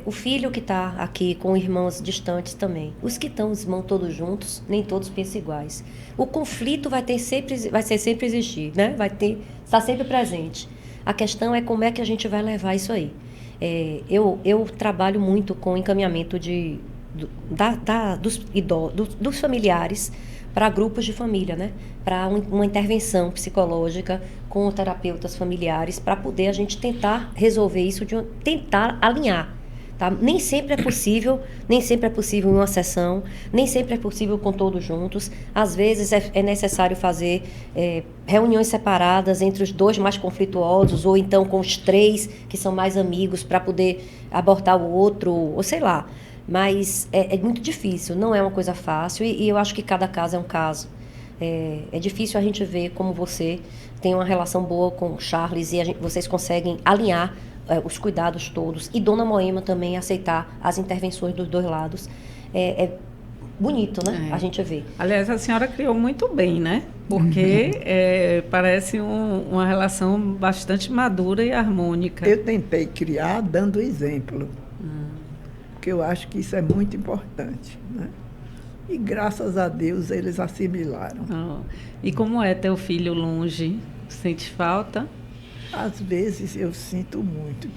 O filho que está aqui com irmãos distantes também. Os que estão, os irmãos todos juntos, nem todos pensam iguais. O conflito vai ser sempre existir, né? Está sempre presente. A questão é como é que a gente vai levar isso aí. Eu trabalho muito com encaminhamento dos familiares para grupos de família, né? Para uma intervenção psicológica com terapeutas familiares, para poder a gente tentar resolver isso, tentar alinhar. Tá? Nem sempre é possível em uma sessão, nem sempre é possível com todos juntos. Às vezes é necessário fazer reuniões separadas entre os dois mais conflituosos, ou então com os três que são mais amigos, para poder abordar o outro, ou sei lá. Mas é muito difícil, não é uma coisa fácil, e eu acho que cada caso é um caso. É difícil a gente ver como você tem uma relação boa com o Charles e vocês conseguem alinhar os cuidados todos, e Dona Moema também aceitar as intervenções dos dois lados. É bonito, né? A gente vê. Aliás, a senhora criou muito bem, né? Porque parece uma relação bastante madura e harmônica. Eu tentei criar dando exemplo, porque eu acho que isso é muito importante, né? E graças a Deus eles assimilaram. E como é ter o filho longe? Sente falta? Às vezes eu sinto muito.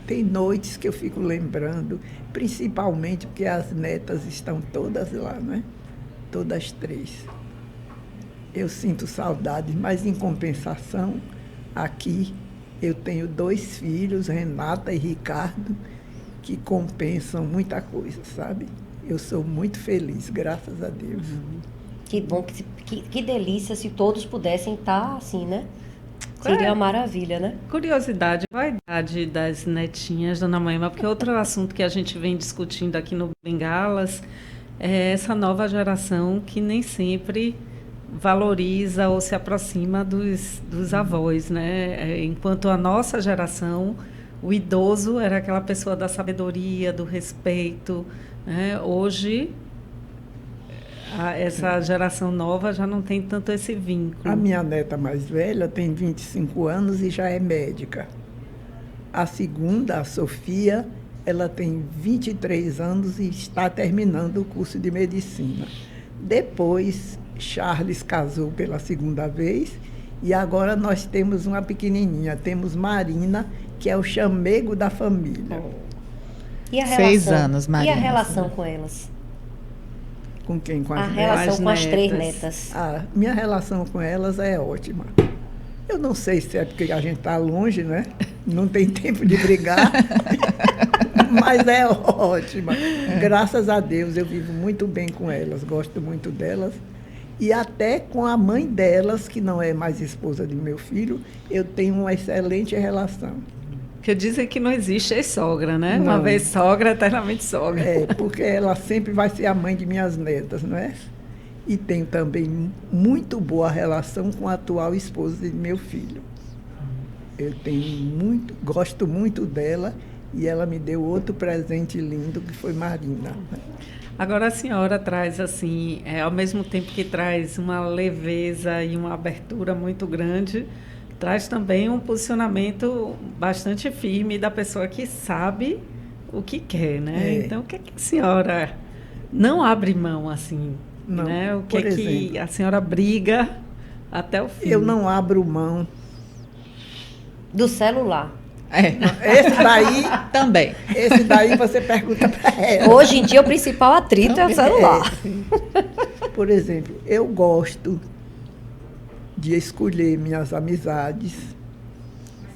Tem noites que eu fico lembrando, principalmente porque as netas estão todas lá, né? Todas três. Eu sinto saudade, mas em compensação, aqui eu tenho 2 filhos, Renata e Ricardo, que compensam muita coisa, sabe? Eu sou muito feliz, graças a Deus. Que bom, que delícia se todos pudessem estar assim, né? Seria uma maravilha, né? Curiosidade, qual a idade das netinhas, Dona Moema? Porque outro assunto que a gente vem discutindo aqui no Bengalas é essa nova geração que nem sempre valoriza ou se aproxima dos avós, né? Enquanto a nossa geração, o idoso era aquela pessoa da sabedoria, do respeito, né? Hoje, essa geração nova já não tem tanto esse vínculo. A minha neta mais velha tem 25 anos e já é médica. A segunda, a Sofia, ela tem 23 anos e está terminando o curso de medicina. Depois, Charles casou pela segunda vez e agora nós temos uma pequenininha. Temos Marina, que é o chamego da família. E a relação, 6 anos, Marina. E a relação com elas? Com quem? Com as A relação com as 3 netas. netas. Minha relação com elas é ótima. Eu não sei se é porque a gente está longe, né? Não tem tempo de brigar, mas é ótima. Graças a Deus eu vivo muito bem com elas, gosto muito delas. E até com a mãe delas, que não é mais esposa de meu filho, eu tenho uma excelente relação. Porque dizem que não existe ex-sogra, né? Não. Uma vez sogra, eternamente sogra. Porque ela sempre vai ser a mãe de minhas netas, não é? E tenho também muito boa relação com a atual esposa de meu filho. Eu gosto muito dela E ela me deu outro presente lindo, que foi Marina. Agora a senhora traz assim, ao mesmo tempo que traz uma leveza e uma abertura muito grande, traz também um posicionamento bastante firme da pessoa que sabe o que quer, né? Então, o que é que a senhora não abre mão assim, Não, né? O que é que exemplo, a senhora briga até o fim? eu não abro mão. Do celular. Esse daí, Também. esse daí você pergunta para ela. Hoje em dia, o principal atrito é o celular. Por exemplo, eu gosto de escolher minhas amizades,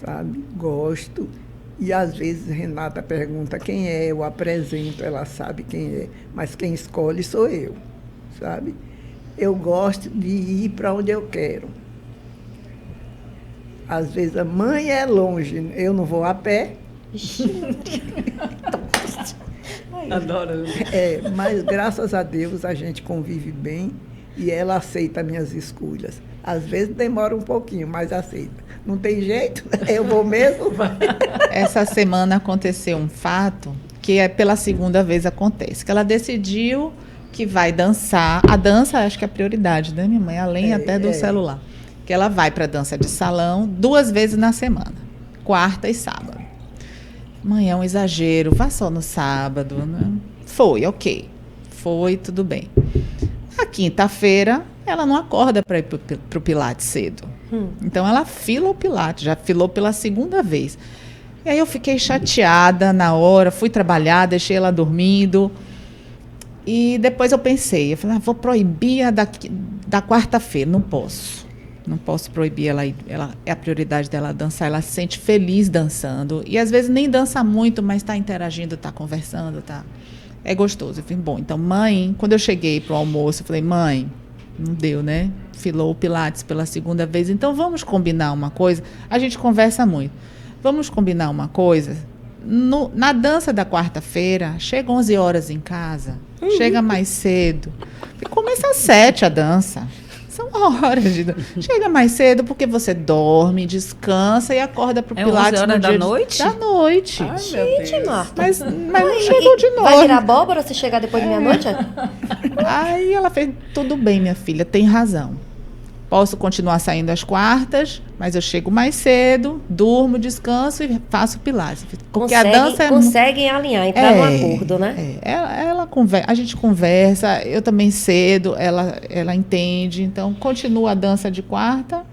sabe? Gosto. E às vezes Renata pergunta quem é, eu apresento, ela sabe quem é, mas quem escolhe sou eu, sabe? Eu gosto de ir para onde eu quero. Às vezes a mãe é longe, eu não vou a pé. Adoro. Mas graças a Deus a gente convive bem e ela aceita minhas escolhas. Às vezes demora um pouquinho, mas aceita. Não tem jeito, eu vou mesmo. Essa semana aconteceu um fato que pela segunda vez acontece, que ela decidiu que vai dançar. A dança acho que é a prioridade, né, minha mãe? Além até do celular. Que ela vai para dança de salão 2 vezes na semana, quarta e sábado. Mãe, é um exagero, vá só no sábado, né? Foi, ok. Foi, tudo bem. Na quinta-feira, ela não acorda para ir para o Pilates cedo. Então, ela fila o Pilates, já filou pela segunda vez. E aí eu fiquei chateada na hora, fui trabalhar, deixei ela dormindo. E depois eu pensei, falei, vou proibir a da quarta-feira, não posso. Não posso proibir ela, é a prioridade dela dançar, ela se sente feliz dançando. E às vezes nem dança muito, mas está interagindo, está conversando, é gostoso. Eu falei, bom, então mãe, quando eu cheguei para o almoço, eu falei, mãe, não deu, né? Filou o Pilates pela segunda vez, então vamos combinar uma coisa. A gente conversa muito. Vamos combinar uma coisa? Na dança da quarta-feira, chega 11 horas em casa, chega mais cedo. Começa às 7 a dança. São horas de chega mais cedo porque você dorme, descansa e acorda pro Pilates 11 horas no dia da noite? Da noite. Ai, Gente, Marta. Mas não chegou de novo. Vai virar abóbora se chegar depois de meia-noite? Aí ela fez, tudo bem, minha filha, tem razão. Posso continuar saindo às quartas, mas eu chego mais cedo, durmo, descanso e faço Pilates. Porque a dança conseguem alinhar, entrar num acordo, né? Ela conversa, a gente conversa, eu também cedo, ela entende. Então, continua a dança de quarta,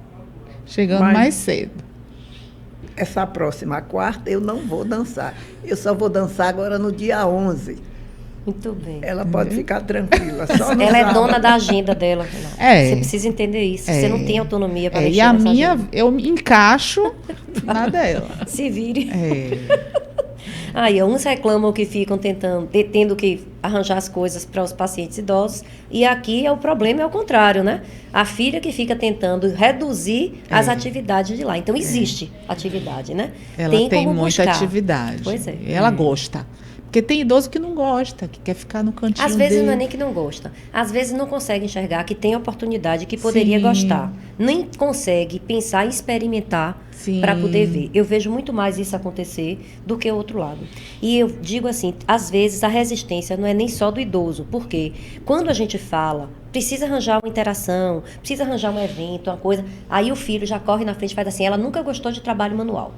chegando mais cedo. Essa próxima quarta eu não vou dançar. Eu só vou dançar agora no dia 11. Muito bem. Ela pode ficar tranquila. Só no Ela é sábado. dona da agenda dela. Você precisa entender isso. Você não tem autonomia para mexer e a nessa minha, agenda. eu me encaixo na dela. Se vire. Aí, uns reclamam que ficam tendo que arranjar as coisas para os pacientes idosos. E aqui o problema é o contrário, né? A filha que fica tentando reduzir as atividades de lá. Então, existe atividade, né? Ela tem como muita buscar. atividade. Pois é. Ela gosta. Porque tem idoso que não gosta, que quer ficar no cantinho Às vezes dele. não é nem que não gosta. Às vezes não consegue enxergar que tem oportunidade, que poderia Sim. gostar. Nem consegue pensar e experimentar para poder ver. Eu vejo muito mais isso acontecer do que o outro lado. E eu digo assim, às vezes a resistência não é nem só do idoso. Porque quando a gente fala, precisa arranjar uma interação, precisa arranjar um evento, uma coisa, aí o filho já corre na frente e faz assim, ela nunca gostou de trabalho manual.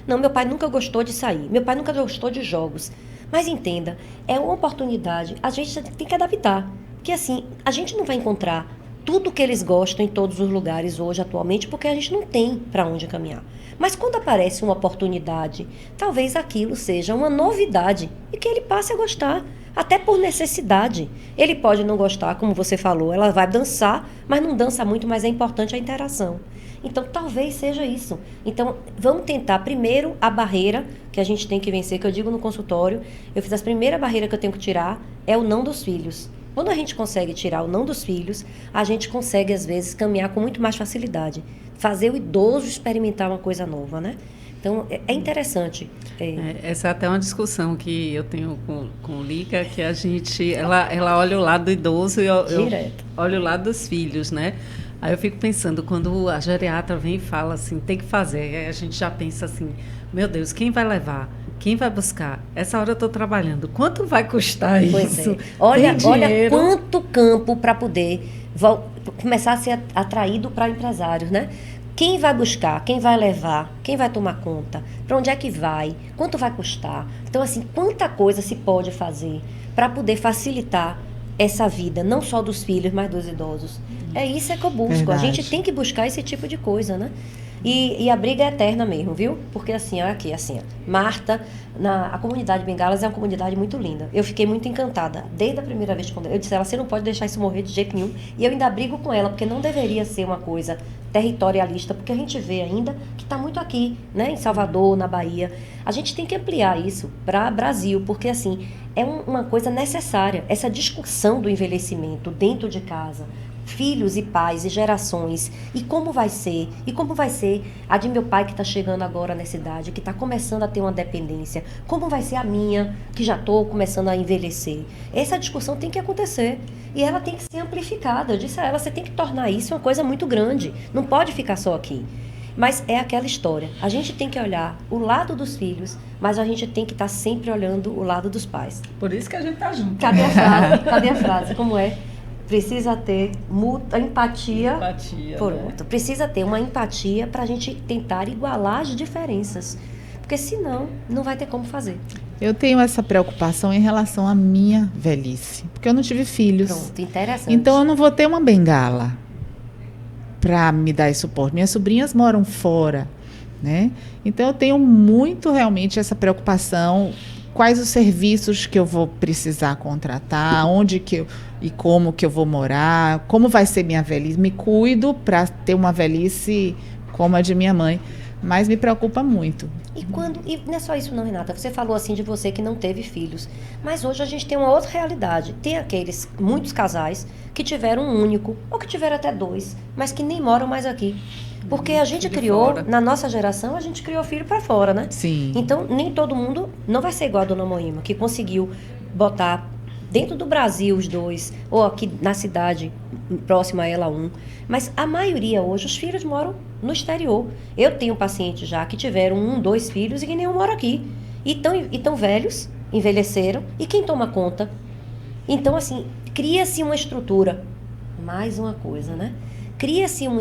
Não, meu pai nunca gostou de sair. Meu pai nunca gostou de jogos. Mas entenda, é uma oportunidade, a gente tem que adaptar. Porque assim, a gente não vai encontrar tudo que eles gostam em todos os lugares hoje, atualmente, porque a gente não tem para onde caminhar. Mas quando aparece uma oportunidade, talvez aquilo seja uma novidade e que ele passe a gostar, até por necessidade. Ele pode não gostar, como você falou, ela vai dançar, mas não dança muito, mas é importante a interação. Então, talvez seja isso. Então, vamos tentar primeiro a barreira que a gente tem que vencer, que eu digo no consultório. Eu fiz a primeira barreira que eu tenho que tirar, é o não dos filhos. Quando a gente consegue tirar o não dos filhos, a gente consegue, às vezes, caminhar com muito mais facilidade. Fazer o idoso experimentar uma coisa nova, né? Então, é interessante. Essa é até uma discussão que eu tenho com Lica, que a gente... Ela olha o lado do idoso e eu olho o lado dos filhos, né? Aí eu fico pensando, quando a geriatra vem e fala assim, tem que fazer, aí a gente já pensa assim, meu Deus, quem vai levar? Quem vai buscar? Essa hora eu estou trabalhando. Quanto vai custar Pois isso? é. Olha dinheiro? quanto campo para poder começar a ser atraído para empresários, né? Quem vai buscar? Quem vai levar? Quem vai tomar conta? Para onde é que vai? Quanto vai custar? Então, assim, quanta coisa se pode fazer para poder facilitar essa vida, não só dos filhos, mas dos idosos. É isso que eu busco. Verdade. A gente tem que buscar esse tipo de coisa, né? E a briga é eterna mesmo, viu? Porque assim, olha aqui, assim, ó, Marta, a comunidade Bengalas é uma comunidade muito linda. Eu fiquei muito encantada. Desde a primeira vez que eu disse a ela, você não pode deixar isso morrer de jeito nenhum. E eu ainda brigo com ela, porque não deveria ser uma coisa territorialista, porque a gente vê ainda que está muito aqui, né? Em Salvador, na Bahia. A gente tem que ampliar isso para Brasil, porque assim, é uma coisa necessária. Essa discussão do envelhecimento dentro de casa, filhos e pais e gerações, e como vai ser a de meu pai que está chegando agora nessa idade, que está começando a ter uma dependência, como vai ser a minha, que já estou começando a envelhecer. Essa discussão tem que acontecer, e ela tem que ser amplificada. Eu disse a ela, você tem que tornar isso uma coisa muito grande, não pode ficar só aqui. Mas é aquela história, a gente tem que olhar o lado dos filhos, mas a gente tem que estar sempre olhando o lado dos pais. Por isso que a gente está junto. Cadê a frase? Cadê a frase? Como é? Precisa ter empatia. Pronto. Né? Precisa ter uma empatia para a gente tentar igualar as diferenças. Porque senão, não vai ter como fazer. Eu tenho essa preocupação em relação à minha velhice. Porque eu não tive filhos. Pronto, interessante. Então eu não vou ter uma bengala para me dar esse suporte. Minhas sobrinhas moram fora, né? Então eu tenho muito realmente essa preocupação. Quais os serviços que eu vou precisar contratar, onde que eu, e como que eu vou morar, como vai ser minha velhice. Me cuido para ter uma velhice como a de minha mãe, mas me preocupa muito. E não é só isso não, Renata, você falou assim de você que não teve filhos, mas hoje a gente tem uma outra realidade. Tem muitos casais que tiveram um único, ou que tiveram até dois, mas que nem moram mais aqui. Porque a gente criou, na nossa geração, a gente criou filho para fora, né? Sim. Então, nem todo mundo não vai ser igual a Dona Moima, que conseguiu botar dentro do Brasil os dois, ou aqui na cidade, próxima a ela um. Mas a maioria hoje, os filhos moram no exterior. Eu tenho pacientes já que tiveram 2 filhos e que nenhum mora aqui. E tão velhos, envelheceram, e quem toma conta? Então, assim, cria-se uma estrutura. Mais uma coisa, né?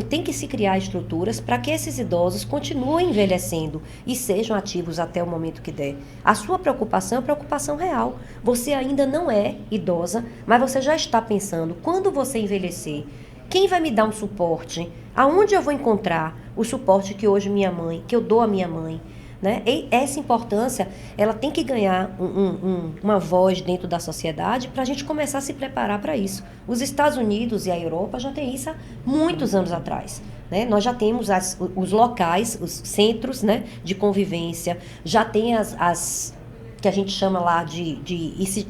Tem que se criar estruturas para que esses idosos continuem envelhecendo e sejam ativos até o momento que der. A sua preocupação é preocupação real. Você ainda não é idosa, mas você já está pensando, quando você envelhecer, quem vai me dar um suporte? Aonde eu vou encontrar o suporte que hoje que eu dou à minha mãe? Né? E essa importância, ela tem que ganhar uma voz dentro da sociedade para a gente começar a se preparar para isso. Os Estados Unidos e a Europa já têm isso há muitos anos atrás. Né? Nós já temos os locais, os centros, né, de convivência, já tem as que a gente chama lá de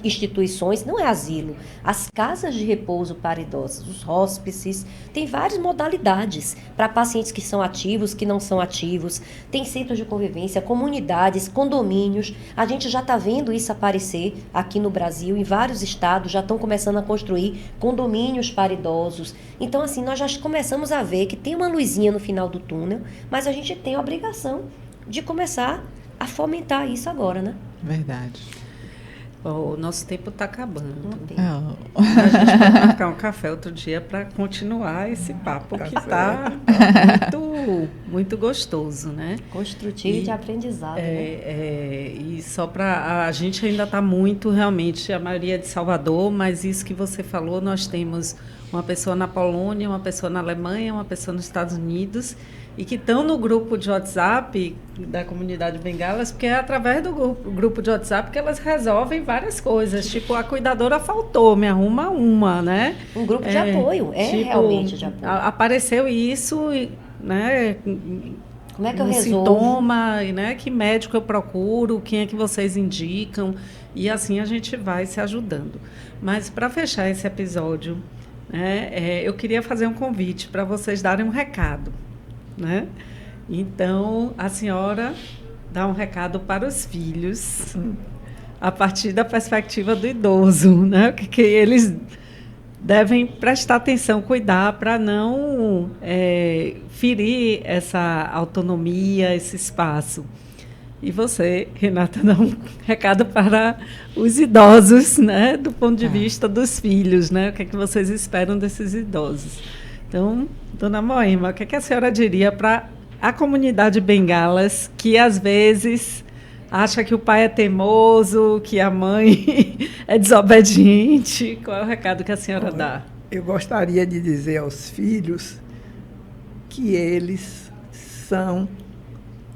instituições, não é asilo, as casas de repouso para idosos, os hóspices, tem várias modalidades para pacientes que são ativos, que não são ativos, tem centros de convivência, comunidades, condomínios, a gente já está vendo isso aparecer aqui no Brasil, em vários estados já estão começando a construir condomínios para idosos, então assim, nós já começamos a ver que tem uma luzinha no final do túnel, mas a gente tem a obrigação de começar a fomentar isso agora, né? Verdade. O nosso tempo está acabando. Oh. A gente vai marcar um café outro dia para continuar esse papo que está muito, muito gostoso, né? Construtivo e de aprendizado. E só para... A gente ainda está muito, realmente, a maioria de Salvador, mas isso que você falou, nós temos uma pessoa na Polônia, uma pessoa na Alemanha, uma pessoa nos Estados Unidos, e que estão no grupo de WhatsApp da comunidade Bengalas, porque é através do grupo de WhatsApp que elas resolvem várias coisas. Tipo, a cuidadora faltou, me arruma uma, né? Um grupo de apoio, realmente de apoio. Apareceu isso, né? Como é que eu resolvo? Sintoma, né? Que médico eu procuro, quem é que vocês indicam, e assim a gente vai se ajudando. Mas para fechar esse episódio, né, eu queria fazer um convite para vocês darem um recado. Né? Então, a senhora dá um recado para os filhos a partir da perspectiva do idoso, né? Que eles devem prestar atenção, cuidar para não ferir essa autonomia, esse espaço. E você, Renata, dá um recado para os idosos, né, do ponto de vista dos filhos, né? O que é que vocês esperam desses idosos? Então, dona Moema, o que é que a senhora diria para a comunidade bengalas que, às vezes, acha que o pai é teimoso, que a mãe é desobediente? Qual é o recado que a senhora dá? Eu gostaria de dizer aos filhos que eles são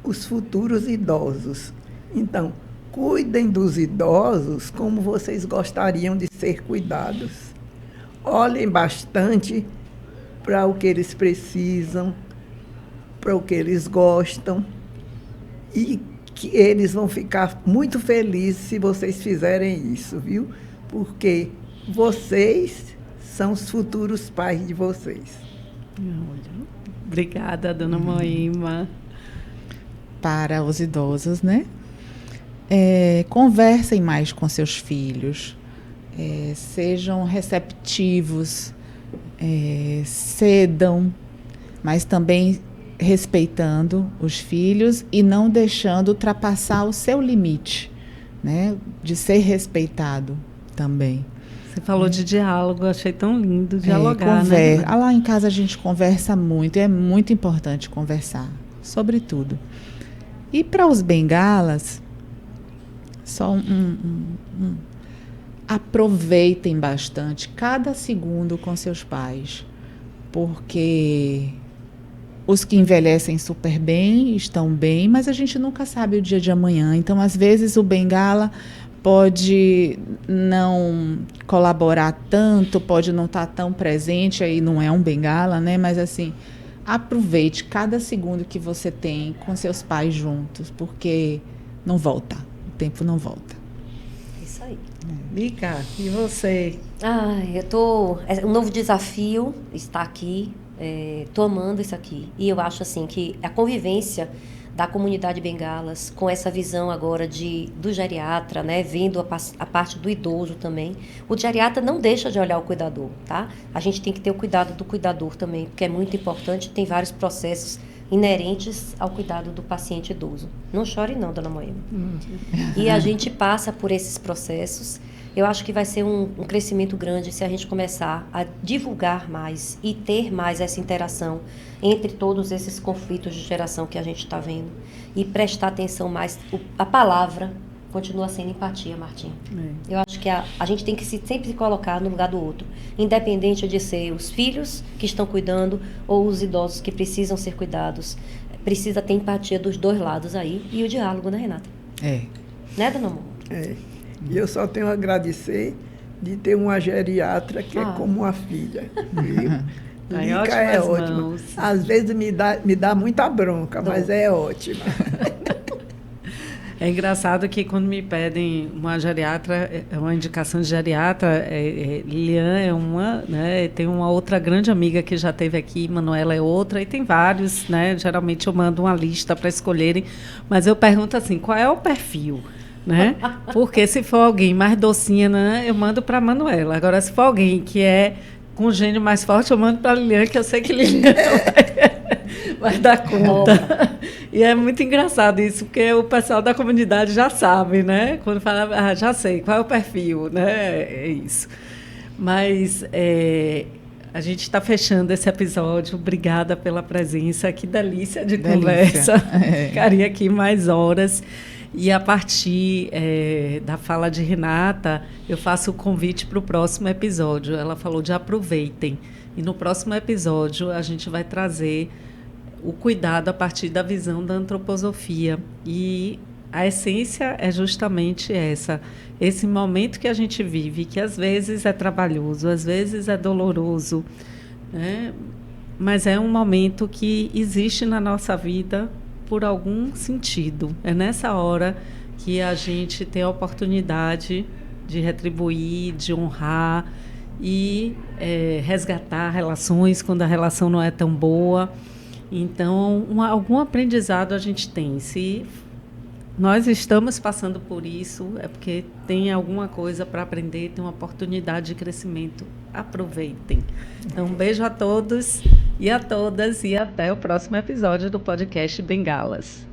os futuros idosos. Então, cuidem dos idosos como vocês gostariam de ser cuidados. Olhem bastante para o que eles precisam, para o que eles gostam, e que eles vão ficar muito felizes se vocês fizerem isso, viu? Porque vocês são os futuros pais de vocês. Obrigada, dona Moema. Para os idosos, né? Conversem mais com seus filhos, sejam receptivos, cedam, mas também respeitando os filhos e não deixando ultrapassar o seu limite, né? De ser respeitado também. Você falou de diálogo, achei tão lindo dialogar, né? Lá em casa a gente conversa muito, é muito importante conversar sobre tudo. E para os bengalas, só aproveitem bastante cada segundo com seus pais, porque os que envelhecem super bem, estão bem, mas a gente nunca sabe o dia de amanhã. Então, às vezes, o bengala pode não colaborar tanto, pode não estar tão presente, aí não é um bengala, né? Mas, assim, aproveite cada segundo que você tem com seus pais juntos, porque não volta, o tempo não volta. Isso aí. Lica, e você? É um novo desafio estar aqui, tô amando isso aqui. E eu acho assim que a convivência da comunidade bengalas com essa visão agora do geriatra, né, vendo a parte do idoso também. O geriatra não deixa de olhar o cuidador, tá? A gente tem que ter o cuidado do cuidador também, porque é muito importante, tem vários processos inerentes ao cuidado do paciente idoso. Não chore não, dona Moema. E a gente passa por esses processos. Eu acho que vai ser um crescimento grande se a gente começar a divulgar mais e ter mais essa interação entre todos esses conflitos de geração que a gente está vendo e prestar atenção mais. A palavra continua sendo empatia, Martim. Eu acho que a gente tem que sempre se colocar no lugar do outro, independente de ser os filhos que estão cuidando ou os idosos que precisam ser cuidados. Precisa ter empatia dos dois lados aí e o diálogo, né, Renata? Né, dona Moema? E eu só tenho a agradecer de ter uma geriatra que é como uma filha. Viu? Lica é ótima. Às vezes me dá muita bronca, mas é ótima. É engraçado que quando me pedem uma geriatra, uma indicação de geriatra, Lilian é uma, né? Tem uma outra grande amiga que já esteve aqui, Manuela é outra, e tem vários, né? Geralmente eu mando uma lista para escolherem, mas eu pergunto assim, qual é o perfil? Né? Porque se for alguém mais docinha, né, eu mando para a Manuela. Agora, se for alguém que é com gênio mais forte, eu mando para a Lilian, que eu sei que Lilian vai dar conta. E é muito engraçado isso, porque o pessoal da comunidade já sabe, né? Quando fala, já sei, qual é o perfil, né? É isso. Mas a gente está fechando esse episódio. Obrigada pela presença. Que delícia de conversa. Ficaria aqui mais horas. E a partir da fala de Renata, eu faço o convite para o próximo episódio. Ela falou de aproveitem. E no próximo episódio a gente vai trazer o cuidado a partir da visão da antroposofia. E a essência é justamente esse momento que a gente vive, que às vezes é trabalhoso, às vezes é doloroso, né? Mas é um momento que existe na nossa vida por algum sentido. É nessa hora que a gente tem a oportunidade de retribuir, de honrar e resgatar relações quando a relação não é tão boa. Então, algum aprendizado a gente tem. Se nós estamos passando por isso, é porque tem alguma coisa para aprender, tem uma oportunidade de crescimento. Aproveitem. Então, um beijo a todos e a todas e até o próximo episódio do podcast Bengalas.